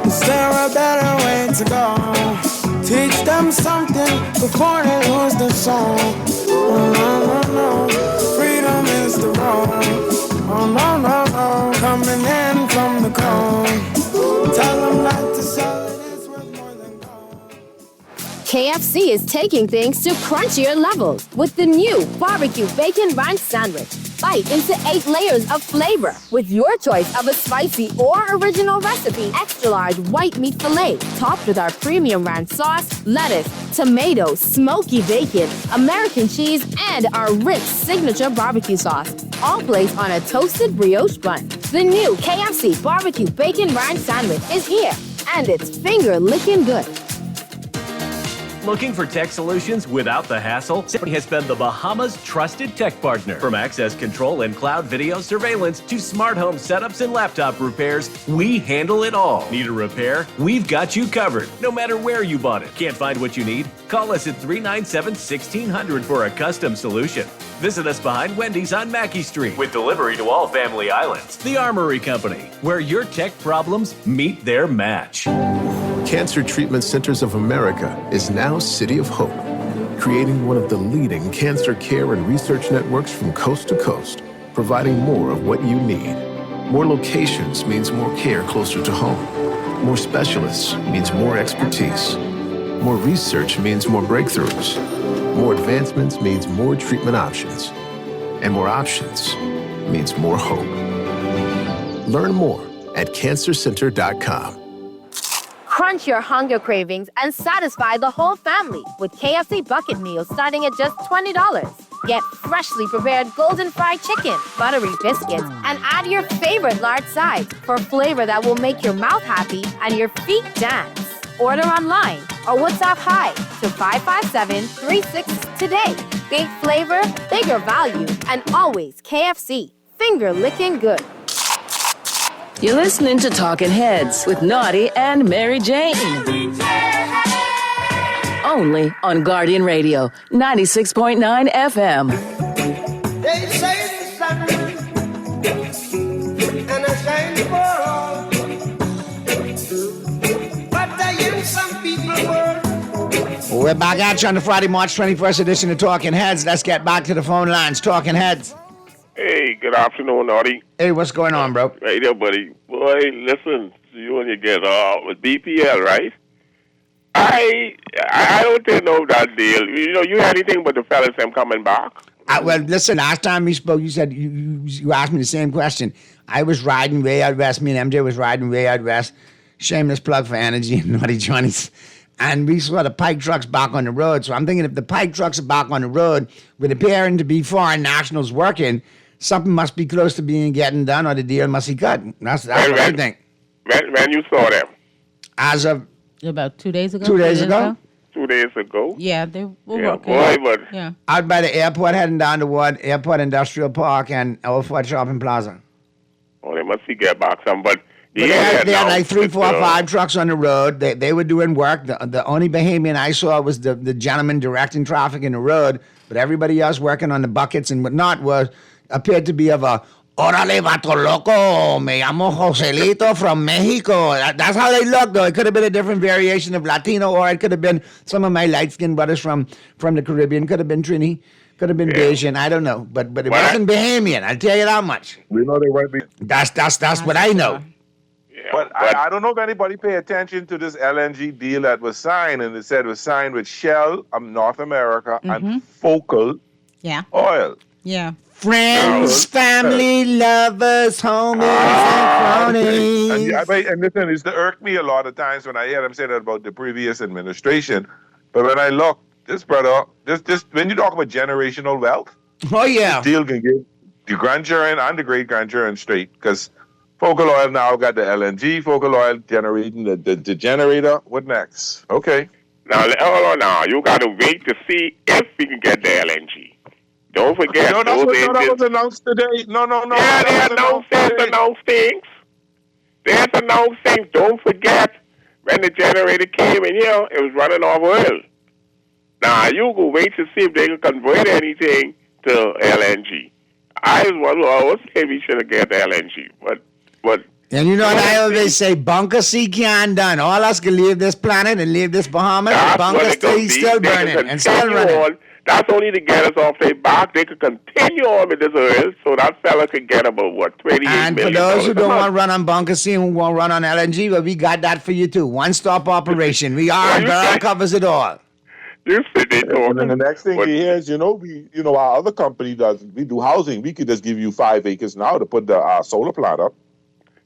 Is there a better way to go? Teach them something before they lose the song. Oh, no. Freedom is the road. Oh, no. Coming in from the cold. Tell them not to sell it. KFC is taking things to crunchier levels with the new barbecue bacon ranch sandwich. Bite into 8 layers of flavor with your choice of a spicy or original recipe. Extra large white meat fillet topped with our premium ranch sauce, lettuce, tomatoes, smoky bacon, American cheese, and our rich signature barbecue sauce. All placed on a toasted brioche bun. The new KFC barbecue bacon ranch sandwich is here, and it's finger-licking good. Looking for tech solutions without the hassle? Sony has been the Bahamas' trusted tech partner. From access control and cloud video surveillance to smart home setups and laptop repairs, we handle it all. Need a repair? We've got you covered, no matter where you bought it. Can't find what you need? Call us at 397-1600 for a custom solution. Visit us behind Wendy's on Mackey Street with delivery to all Family Islands. The Armory Company, where your tech problems meet their match. Cancer Treatment Centers of America is now City of Hope, creating one of the leading cancer care and research networks from coast to coast, providing more of what you need. More locations means more care closer to home. More specialists means more expertise. More research means more breakthroughs. More advancements means more treatment options. And more options means more hope. Learn more at cancercenter.com. Crunch your hunger cravings and satisfy the whole family with KFC bucket meals starting at just $20. Get freshly prepared golden fried chicken, buttery biscuits, and add your favorite large sides for flavor that will make your mouth happy and your feet dance. Order online or WhatsApp hi to 557-36 today. Big flavor, bigger value, and always KFC. Finger licking good. You're listening to Talking Heads with Naughty and Mary Jane. Only on Guardian Radio, 96.9 FM. They say the sun and I shine for all. But I am some people world. We're back at you on the Friday, March 21st edition of Talking Heads. Let's get back to the phone lines. Talking Heads. Hey, good afternoon, Naughty. Hey, what's going on, bro? Hey there, buddy. Boy, listen, you and your guest with BPL, right? I don't think know that deal. You know, you had anything but the fellas them coming back? Well, listen, last time we spoke, you said you asked me the same question. I was riding way out west. Me and MJ was riding way out west. Shameless plug for Energy and Naughty Johnny's. And we saw the pike trucks back on the road. So I'm thinking if the pike trucks are back on the road, with appearing to be foreign nationals working, something must be close to getting done, or the deal must be cut. That's what I think. When you saw them? As of about 2 days ago. 2 days ago? 2 days ago. Yeah, they were working. Boy, but yeah. Out by the airport, heading down toward Airport Industrial Park and Old Fort Shopping Plaza. Oh, they must get back some, but They had like 3, 4, 5 trucks on the road. They were doing work. The only Bahamian I saw was the gentleman directing traffic in the road, but everybody else working on the buckets and whatnot appeared to be of a "Orale, vato loco, me llamo Joselito from Mexico." That's how they look, though. It could have been a different variation of Latino, or it could have been some of my light-skinned brothers from the Caribbean. Could have been Trini. Could have been Bayesian. I don't know. But it wasn't Bahamian. I'll tell you that much. We know they might be. That's what I know. But I don't know if anybody pay attention to this LNG deal that was signed, and it said it was signed with Shell of North America and Focal Oil. Yeah. Friends, family, lovers, homies, and cronies. And listen, it's to irk me a lot of times when I hear them say that about the previous administration. But when I look, this brother, this when you talk about generational wealth, this deal can give the grandchildren and the great-grandchildren straight, because Focal Oil now got the LNG, Focal Oil generating the generator. What next? Okay. Now, hold on now. You got to wait to see if we can get the LNG. Don't forget. No, that was announced today. No. Yeah, they announced things. There's announced things. Don't forget, when the generator came in here, it was running off oil. Now, you go wait to see if they can convert anything to LNG. I was saying we should have get the LNG, but. And you know what I always say, bunker C can done. All us can leave this planet and leave this Bahamas. The bunker still burning and still running. That's only to get us off their back. They could continue on with this oil, so that fella could get about, $28 million. And for those who don't want to run on bunker C and who want to run on LNG, well, we got that for you too. One-stop operation. God covers it all. You see, they And talking. then the next thing But he hears, our other company we do housing. We could just give you 5 acres now to put the solar plant up.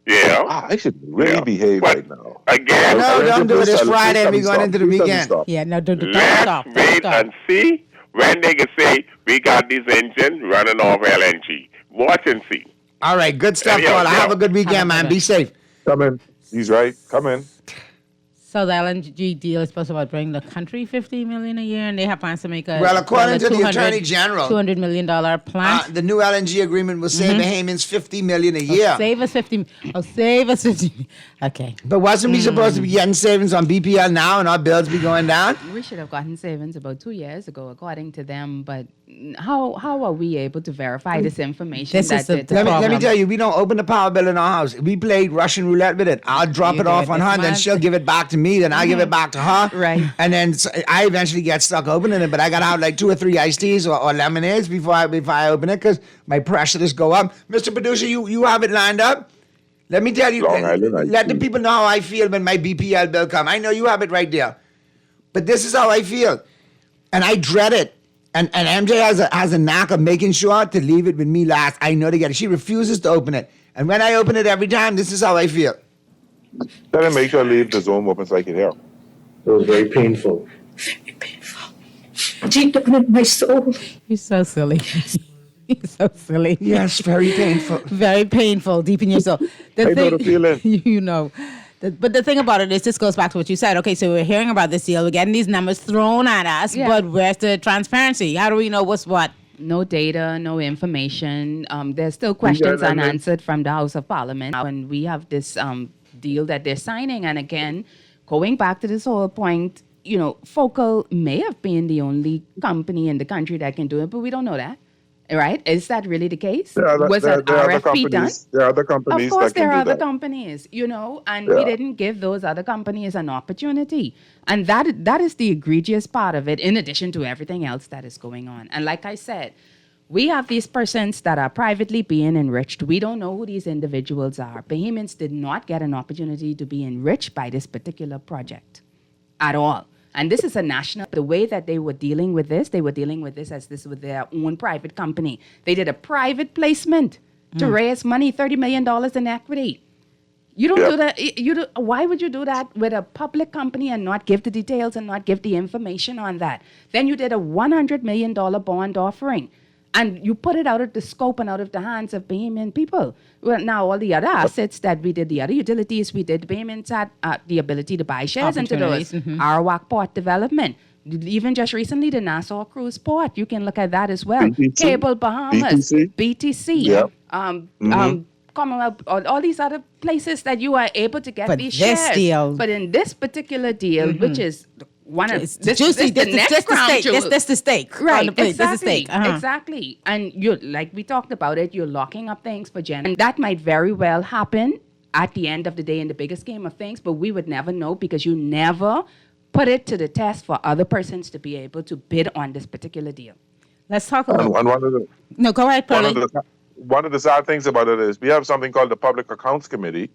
yeah, I should really behave right now. again, No, don't do it. It's Friday and we're going into the weekend. Yeah, no, don't let's stop. wait and see when they can say we got this engine running off LNG. Watch and see. All right, good stuff, Yeah, Paula. yeah. Have a good weekend, man. Be safe. Come in. He's right. Come in. So the LNG deal is supposed to bring the country $50 million a year, and they have plans to make a Well, according to the 200 Attorney General, $200 million plant. the new LNG agreement will save the Haymans $50 million a year. Save us 50. Oh, save us 50. Okay. But wasn't we supposed to be getting savings on BPL now and our bills be going down? We should have gotten savings about 2 years ago, according to them. But how are we able to verify this information? This is the Let me tell you, we don't open the power bill in our house. We played Russian roulette with it. I'll drop You it do off it on this her, then month. she'll give it back to me, then I'll give it back to her. Right. And then I eventually get stuck opening it, but I got to have like 2 or 3 iced teas or lemonades before I open it because my pressure just go up. Mr. Producer, you have it lined up? Let me tell you, Long Island iced let the tea. people know how I feel when my BPL bill come. I know you have it right there. But this is how I feel. And I dread it. And MJ has a knack of making sure to leave it with me last. I know to get it. She refuses to open it. And when I open it every time, this is how I feel. Tell him make sure leave the Zoom open so I can hear. It was very painful. Deep down in my soul. You're so silly. You're so silly. Yes, very painful. Very painful, deep in your soul. I know the feeling. You know. But the thing about it is, this goes back to what you said. Okay, so we're hearing about this deal. We're getting these numbers thrown at us, Yeah. but where's the transparency? How do we know what's what? No data, no information. There's still questions Yeah, and then- unanswered from the House of Parliament. And we have this deal that they're signing. And again, going back to this whole point, Focal may have been the only company in the country that can do it, but we don't know that. Right? Is that really the case? Was an RFP done? There are other companies Of course, that can there are do other that. companies, and we didn't give those other companies an opportunity. And that is the egregious part of it, in addition to everything else that is going on. And like I said, we have these persons that are privately being enriched. We don't know who these individuals are. Bahamians did not get an opportunity to be enriched by this particular project at all. And this is a national, the way that they were dealing with this, as this was their own private company. They did a private placement to raise money, $30 million in equity. You don't do that. Why would you do that with a public company and not give the details and not give the information on that? Then you did a $100 million bond offering. And you put it out of the scope and out of the hands of Bahamian people. Well, now all the other assets that we did, the other utilities we did, Bahamians had the ability to buy shares into those. Opportunities, Arawak Port Development. Even just recently, the Nassau Cruise Port. You can look at that as well. BTC. Cable Bahamas. BTC. Yeah. Commonwealth, all these other places that you are able to get But these this shares. deal- But in this particular deal, which is one of It's this, juicy. this the next crown jewel. This the steak. on Right, the plate. exactly, This is steak. Uh-huh. exactly. And you, like we talked about it, you're locking up things for Jen. And that might very well happen at the end of the day in the bigger scheme of things, but we would never know because you never put it to the test for other persons to be able to bid on this particular deal. Let's talk And, about. and one of the No, go ahead, one Pearlie. one of the sad things about it is we have something called the Public Accounts Committee,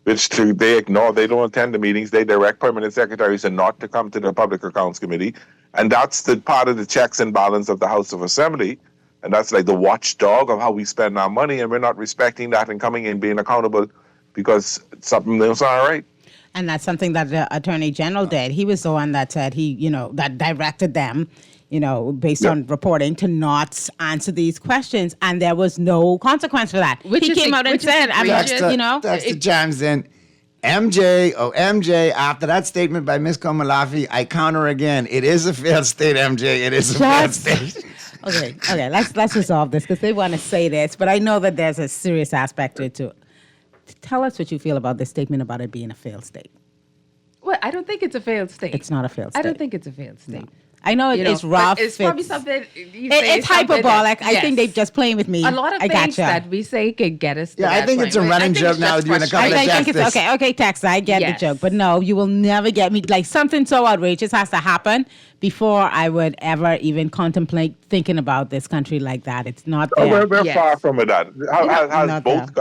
which they ignore. They don't attend the meetings. They direct permanent secretaries and not to come to the Public Accounts Committee. And that's the part of the checks and balance of the House of Assembly. And that's like the watchdog of how we spend our money. And we're not respecting that and coming in being accountable because something is not right. And that's something that the Attorney General did. He was the one that said that directed them, based on reporting, to not answer these questions. And there was no consequence for that. He came out and said, Dexter chimes in. MJ, after that statement by Ms. Komalafi, I counter again. It is a failed state, MJ. It is a failed state. Okay, let's resolve this because they want to say this, but I know that there's a serious aspect to it too. Tell us what you feel about this statement about it being a failed state. Well, I don't think it's a failed state. It's not a failed state. I don't think it's a failed state. I know it's rough. It's probably something. It's hyperbolic. I think they're just playing with me. A lot of I things gotcha. that we say could get us. To Yeah, I that think point. it's a running joke now with you and a couple of I think it's justice. okay, Tex, I get Yes. the joke, but no, you will never get me. Like something so outrageous has to happen before I would ever even contemplate thinking about this country like that. It's not there. We're far from it. That has Not both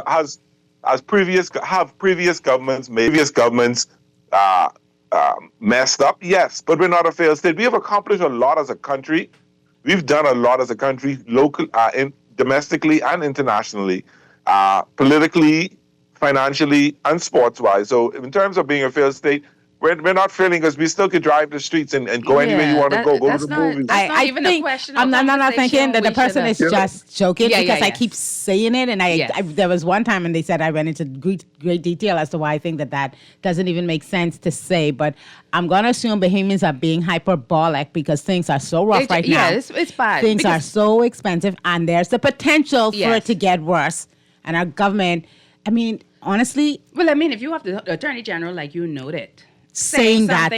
has previous governments messed up? Yes, but we're not a failed state. We have accomplished a lot as a country. We've done a lot as a country, domestically and internationally, politically, financially, and sports-wise. So in terms of being a failed state, we're not failing because we still could drive the streets and go anywhere you want to go to the movies. I think I'm not thinking that the person is just joking because I keep saying it, and I there was one time and they said I went into great detail as to why I think that doesn't even make sense to say, but I'm gonna assume Bahamians are being hyperbolic because things are so rough right now. Yeah, it's bad. Things are so expensive, and there's the potential for it to get worse. And our government, I mean, honestly, well, I mean, if you have the Attorney General, like you noted, saying that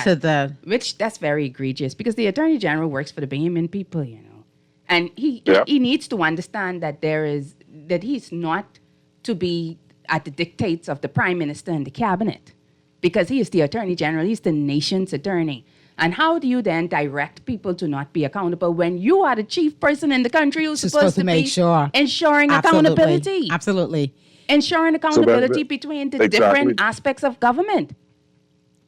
to the which that's very egregious because the Attorney General works for the Bahamian people, you know, and he needs to understand that he's not to be at the dictates of the Prime Minister and the Cabinet because he is the Attorney General, he's the nation's attorney. And how do you then direct people to not be accountable when you are the chief person in the country who's supposed to make sure ensuring accountability? Absolutely. Ensuring accountability between the different aspects of government.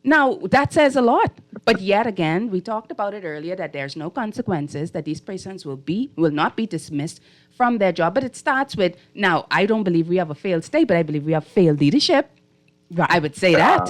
Now, that says a lot. But yet again, we talked about it earlier that there's no consequences, that these persons will not be dismissed from their job. But it starts with, now, I don't believe we have a failed state, but I believe we have failed leadership. Right. I would say that.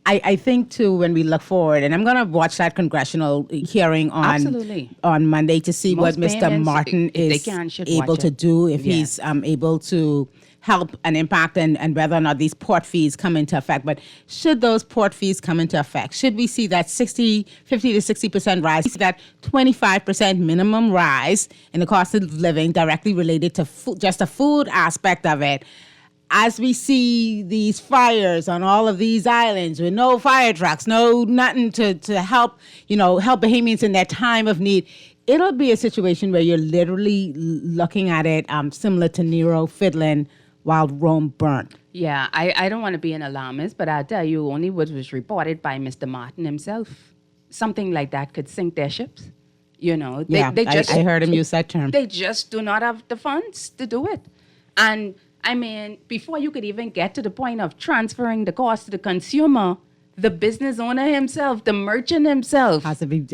I think, too, when we look forward, and I'm going to watch that congressional hearing on Monday to see what Mr. Martin is able to do, if he's able to help and impact and whether or not these port fees come into effect. But should those port fees come into effect, should we see that 50 to 60% rise, that 25% minimum rise in the cost of living directly related to just the food aspect of it, as we see these fires on all of these islands with no fire trucks, nothing to help Bahamians in their time of need, it'll be a situation where you're literally looking at it similar to Nero fiddling while Rome burnt. Yeah, I don't want to be an alarmist, but I'll tell you only what was reported by Mr. Martin himself. Something like that could sink their ships. You know, I heard him use that term. They just do not have the funds to do it. And I mean, before you could even get to the point of transferring the cost to the consumer, the business owner himself, the merchant himself, has to be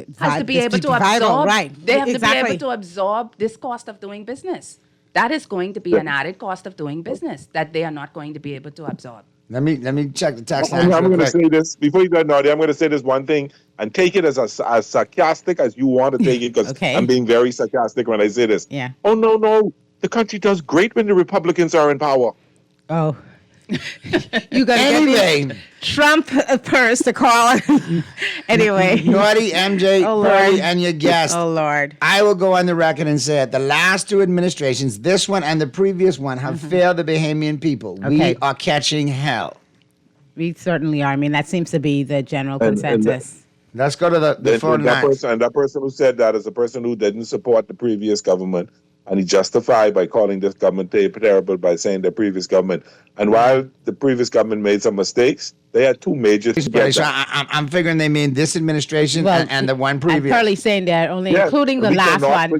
able to absorb. Right. They have to be able to absorb this cost of doing business. That is going to be an added cost of doing business that they are not going to be able to absorb. Let me check the tax lines. I'm going to say this before you go, Nadia. I'm going to say this one thing and take it as sarcastic as you want to take it because I'm being very sarcastic when I say this. Yeah. Oh no, the country does great when the Republicans are in power. Oh. You got anything Trump purse to call. Anyway, Naughty MJ, Pearly, and your guest. Oh Lord, I will go on the record and say it. The last two administrations, this one and the previous one, have failed the Bahamian people. We are catching hell. We certainly are. I mean, that seems to be the general consensus. Let's go to the phone lines. That person who said that is a person who didn't support the previous government. And he justified by calling this government terrible by saying the previous government. And while the previous government made some mistakes, they had two major. So I'm figuring they mean this administration and the one previous. I'm probably saying they're only including the last one,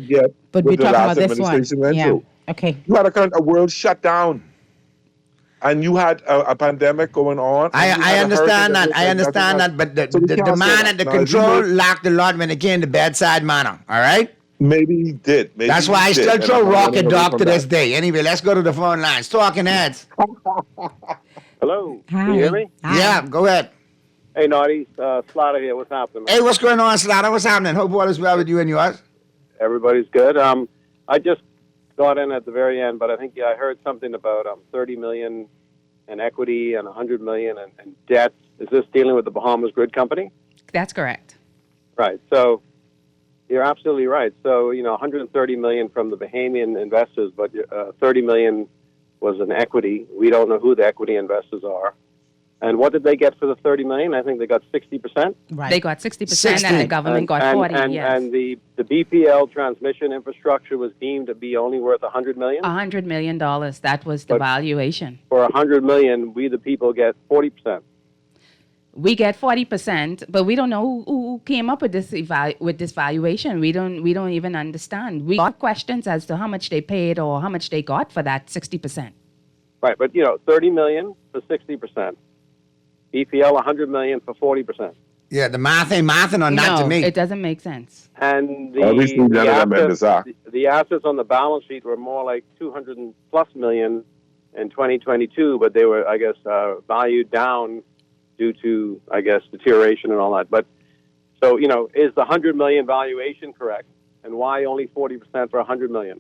but we're talking about this one. Yeah. Okay. You had a world shut down, and you had a pandemic going on. I understand that. I understand that. But the man at the control lacked a lot when it came to bedside manner. All right. Maybe he did. That's why I still throw rocket dog to this day. Anyway, let's go to the phone lines. Talking heads. Hello. Hi. Can you hear me? Hi. Yeah, go ahead. Hey, Naughty. Slaughter here. What's happening? Hey, what's going on, Slaughter? What's happening? Hope all is well with you and yours. Everybody's good. I just got in at the very end, but I think I heard something about $30 million in equity and $100 million in debt. Is this dealing with the Bahamas Grid Company? That's correct. Right. So you're absolutely right. So, $130 million from the Bahamian investors, but $30 million was an equity. We don't know who the equity investors are. And what did they get for the $30 million? I think they got 60%. Right. They got 60%, and the government got 40%. And the BPL transmission infrastructure was deemed to be only worth $100 million. $100 million. That was the valuation. For $100 million, we the people get 40%. We get 40%, but we don't know who came up with this valuation. We don't even understand. We got questions as to how much they paid or how much they got for that 60%. Right, but $30 million for 60%. BPL, $100 million for 40%. Yeah, the math ain't mathing or not to me. It doesn't make sense. And Obviously, none of them members are. the assets on the balance sheet were more like $200+ million in 2022, but they were, I guess, valued down due to, I guess, deterioration and all that. But so, is the $100 million valuation correct? And why only 40% for $100 million?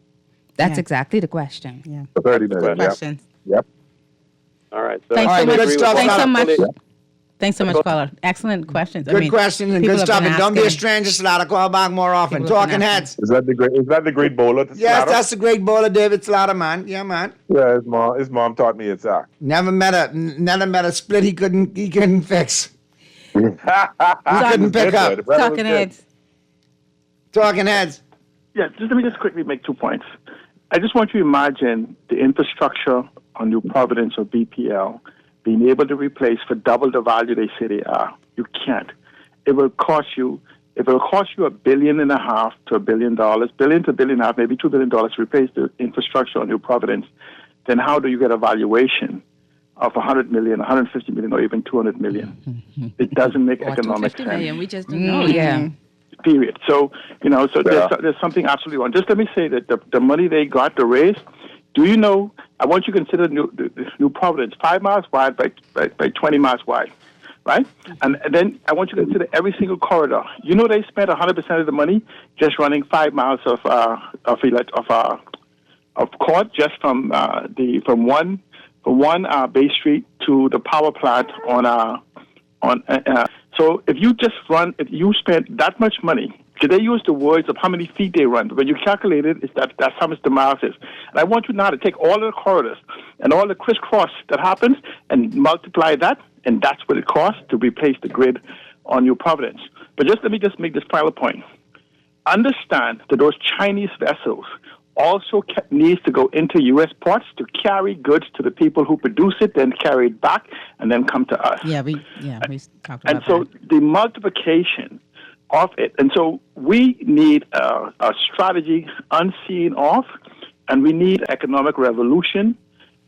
That's exactly the question. Yeah. 30 million. Questions. Yep. All right. So Thanks so much. Thanks so much. Yeah. Thanks so much, caller. Excellent questions. Good questions and people good have stuff. been And don't be a asking- stranger, Slaughter. Call back more often. People have Talking been Heads. Is that the great bowler? Yes, that's the great bowler, David Slaughter, man. Yeah, man. Yeah, his mom taught me it's Zach. Never met a split he couldn't fix. He couldn't pick up. Talking Heads. Talking Heads. Yeah, let me just quickly make 2 points. I just want you to imagine the infrastructure on New Providence or BPL being able to replace for double the value they say they are. You can't. It will cost you $1.5 billion to $1 billion, billion to $1.5 billion, maybe $2 billion to replace the infrastructure on New Providence. Then how do you get a valuation of $100 million, $150 million, or even $200 million? It doesn't make economic sense. $250 million, we just don't know. Yeah. Period. So, there's something absolutely wrong. Just let me say that the money they got to raise, do you know, I want you to consider New Providence, 5 miles wide by 20 miles wide, right? And then I want you to consider every single corridor. You know they spent 100% of the money just running 5 miles of court just from one Bay Street to the power plant so if you spent that much money, did they use the words of how many feet they run? When you calculate it, that's how much the miles is. And I want you now to take all the corridors and all the crisscross that happens and multiply that, and that's what it costs to replace the grid on New Providence. But let me make this final point. Understand that those Chinese vessels also needs to go into U.S. ports to carry goods to the people who produce it, then carry it back, and then come to us. Yeah, we talked about and so the multiplication of it, and so we need a strategy unseen of, and we need economic revolution,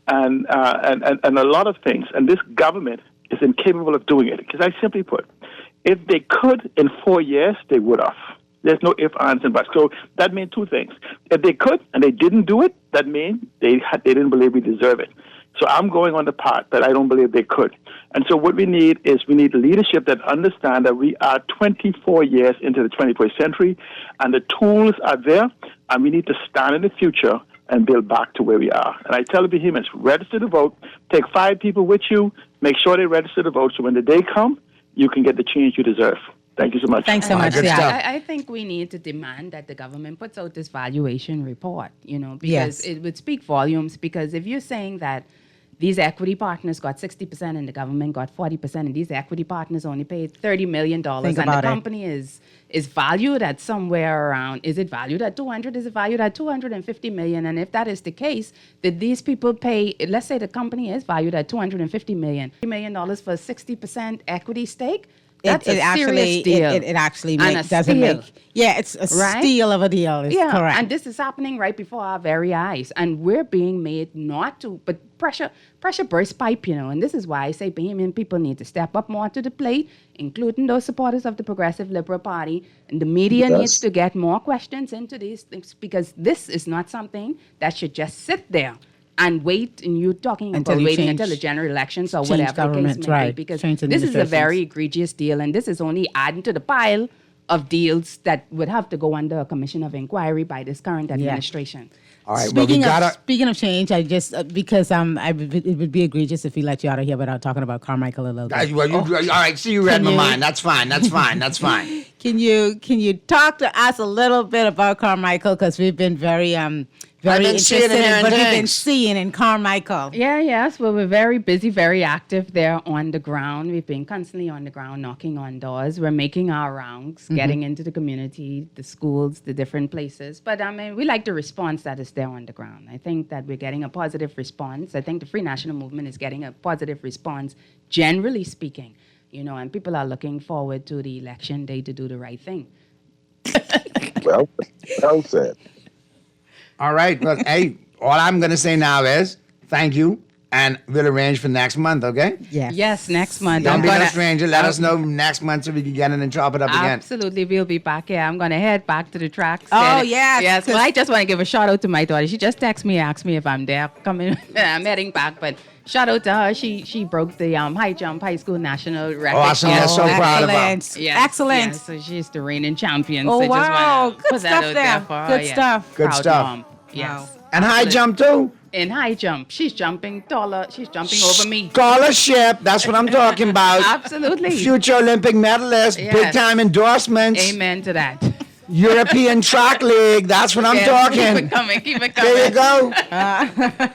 and a lot of things. And this government is incapable of doing it. Because I simply put, if they could in 4 years, they would have. There's no ifs, ands, and buts. So that means 2 things. If they could and they didn't do it, that means they didn't believe we deserve it. So I'm going on the part that I don't believe they could. And so what we need leadership that understand that we are 24 years into the 21st century, and the tools are there, and we need to stand in the future and build back to where we are. And I tell the Bahamians, register to vote, take 5 people with you, make sure they register to vote, so when the day comes, you can get the change you deserve. Thank you so much. Thanks so much. I think we need to demand that the government puts out this valuation report, because it would speak volumes. Because if you're saying that these equity partners got 60% and the government got 40%, and these equity partners only paid $30 million, and the company is valued at somewhere around, is it valued at 200? Is it valued at 250 million? And if that is the case, did these people pay, let's say the company is valued at 250 million, $3 million for a 60% equity stake? That's a serious deal. It actually And doesn't make. Yeah, it's a steal of a deal. Is correct. And this is happening right before our very eyes, and we're being made not to. But pressure bursts pipe, And this is why I say Bahamian people need to step up more to the plate, including those supporters of the Progressive Liberal Party, and the media needs to get more questions into these things, because this is not something that should just sit there and wait, and you're talking about waiting until the general elections or whatever the case may be, because this is a very egregious deal, and this is only adding to the pile of deals that would have to go under a commission of inquiry by this current administration. All right. Speaking of change, I just because it would be egregious if we let you out of here without talking about Carmichael a little bit. All right. So you read my mind. That's fine. Can you talk to us a little bit about Carmichael, because we've been very interested in what we've been seeing in Carmichael. Yes. Well, we're very busy, very active there on the ground. We've been constantly on the ground, knocking on doors. We're making our rounds, getting into the community, the schools, the different places. But we like the response that is there on the ground. I think that we're getting a positive response. I think the Free National Movement is getting a positive response, generally speaking. And people are looking forward to the election day to do the right thing. Well said. All right. Well, hey, all I'm going to say now is thank you. And we'll arrange for next month, okay? Yes, next month. Don't I'm be no gonna- stranger. Let us know next month so we can get in and chop it up again. Absolutely, we'll be back here. I'm gonna head back to the tracks. Oh, And- yes, yes. Well, 'cause- I just want to give a shout out to my daughter. She just texted me, asked me if I'm there. Coming, I'm heading back, but shout out to her. She broke the high jump high school national record. Awesome. We're so proud of her. Excellent. Yes, Excellent. yes. So she's the reigning champion. Oh, so just wow. wanna Good put that stuff out there. for her. Good Yes. stuff. Good Proud stuff. mom. Yes. And high jump too? In high jump, she's jumping taller. She's jumping over me. Scholarship. That's what I'm talking about. Absolutely. Future Olympic medalist. Yes. Big time endorsements. Amen to that. European Track League. That's what I'm Yes, talking. Keep it coming. Keep it coming. There you go.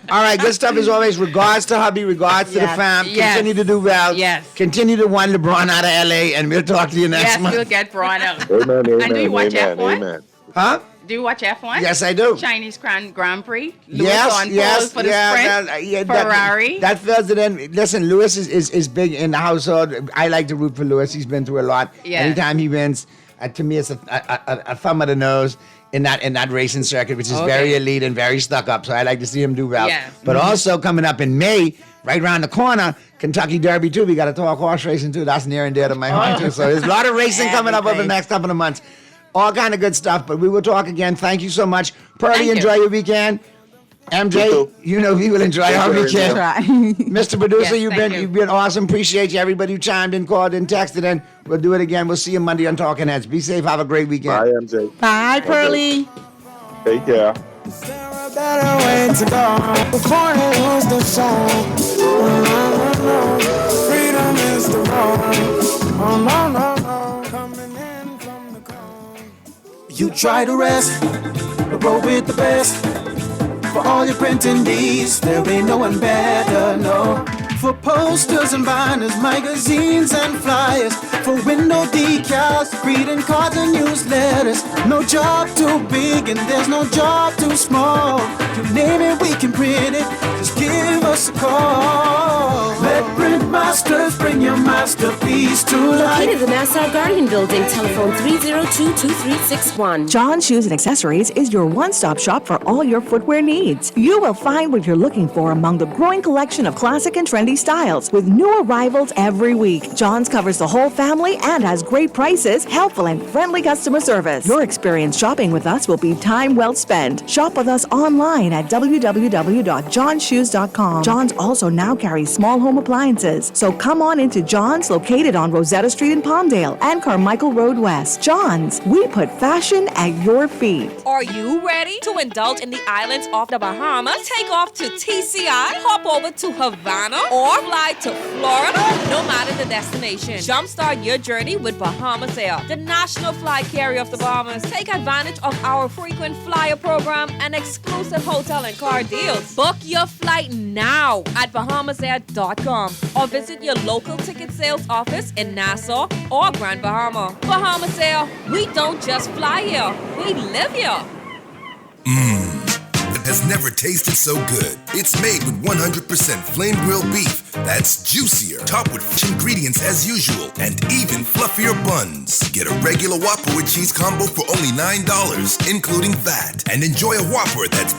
All right, good stuff as always. Regards to hubby, regards to the Yes. fam. Yes. Continue to do well. Yes. Continue to wind LeBron out of LA, and we'll talk to you next Yes, month. we'll get Braun out. Amen, amen, And do you watch amen, F1? amen. Huh? Do you watch F1? Yes, I do. Chinese Grand Prix. Lewis Yes, on pole yes, for the yeah, sprint. Ferrari. That fills it in. Listen, Lewis is big in the household. I like to root for Lewis. He's been through a lot. Yes. Anytime he wins, to me, it's a thumb of the nose in that racing circuit, which is very elite and very stuck up. So I like to see him do well. Yes. But also coming up in May, right around the corner, Kentucky Derby too. We got to talk horse racing too. That's near and dear to my heart too. So there's a lot of racing coming up over the next couple of months. All kind of good stuff, but we will talk again. Thank you so much. Pearly, Thank you. enjoy your weekend. MJ, you know we will enjoy our weekend. Mr. Producer, Yes, thank you. you've been awesome. Appreciate you. Everybody who chimed in, called in, texted in. We'll do it again. We'll see you Monday on Talking Heads. Be safe. Have a great weekend. Bye, MJ. Bye, Pearly. Take care. A better way to go before you lose the soul. Oh, no, no, no. Freedom is the road. Oh, no, no, no. Coming in from the cold. You try to rest, but roll with the best. For all your printing needs, there ain't no one better, no. For posters and banners, magazines and flyers. For window decals, greeting cards and newsletters. No job too big and there's no job too small. You name it, we can print it. Just give us a call. Let Print Masters bring your masterpiece to life. Located in the Nassau Guardian Building, telephone 302-2361. John Shoes and Accessories is your one-stop shop for all your footwear needs. You will find what you're looking for among the growing collection of classic and trendy styles with new arrivals every week. John's covers the whole family and has great prices, helpful and friendly customer service. Your experience shopping with us will be time well spent. Shop with us online at www.johnshoes.com. John's also now carries small home appliances, so come on into John's, located on Rosetta Street in Palmdale and Carmichael Road West. John's, we put fashion at your feet. Are you ready to indulge in the islands of the Bahamas? Take off to TCI, hop over to Havana, or fly to Florida. No matter the destination, jumpstart your journey with Bahamas Air, the national flight carrier of the Bahamas. Take advantage of our frequent flyer program and exclusive hotel and car deals. Book your flight now at bahamasair.com or visit your local ticket sales office in Nassau or Grand Bahama. Bahamas Air, we don't just fly here, we live here. It has never tasted so good. It's made with 100% flame grilled beef that's juicier, topped with fresh ingredients as usual, and even fluffier buns. Get a regular Whopper with cheese combo for only $9, including VAT, and enjoy a Whopper that's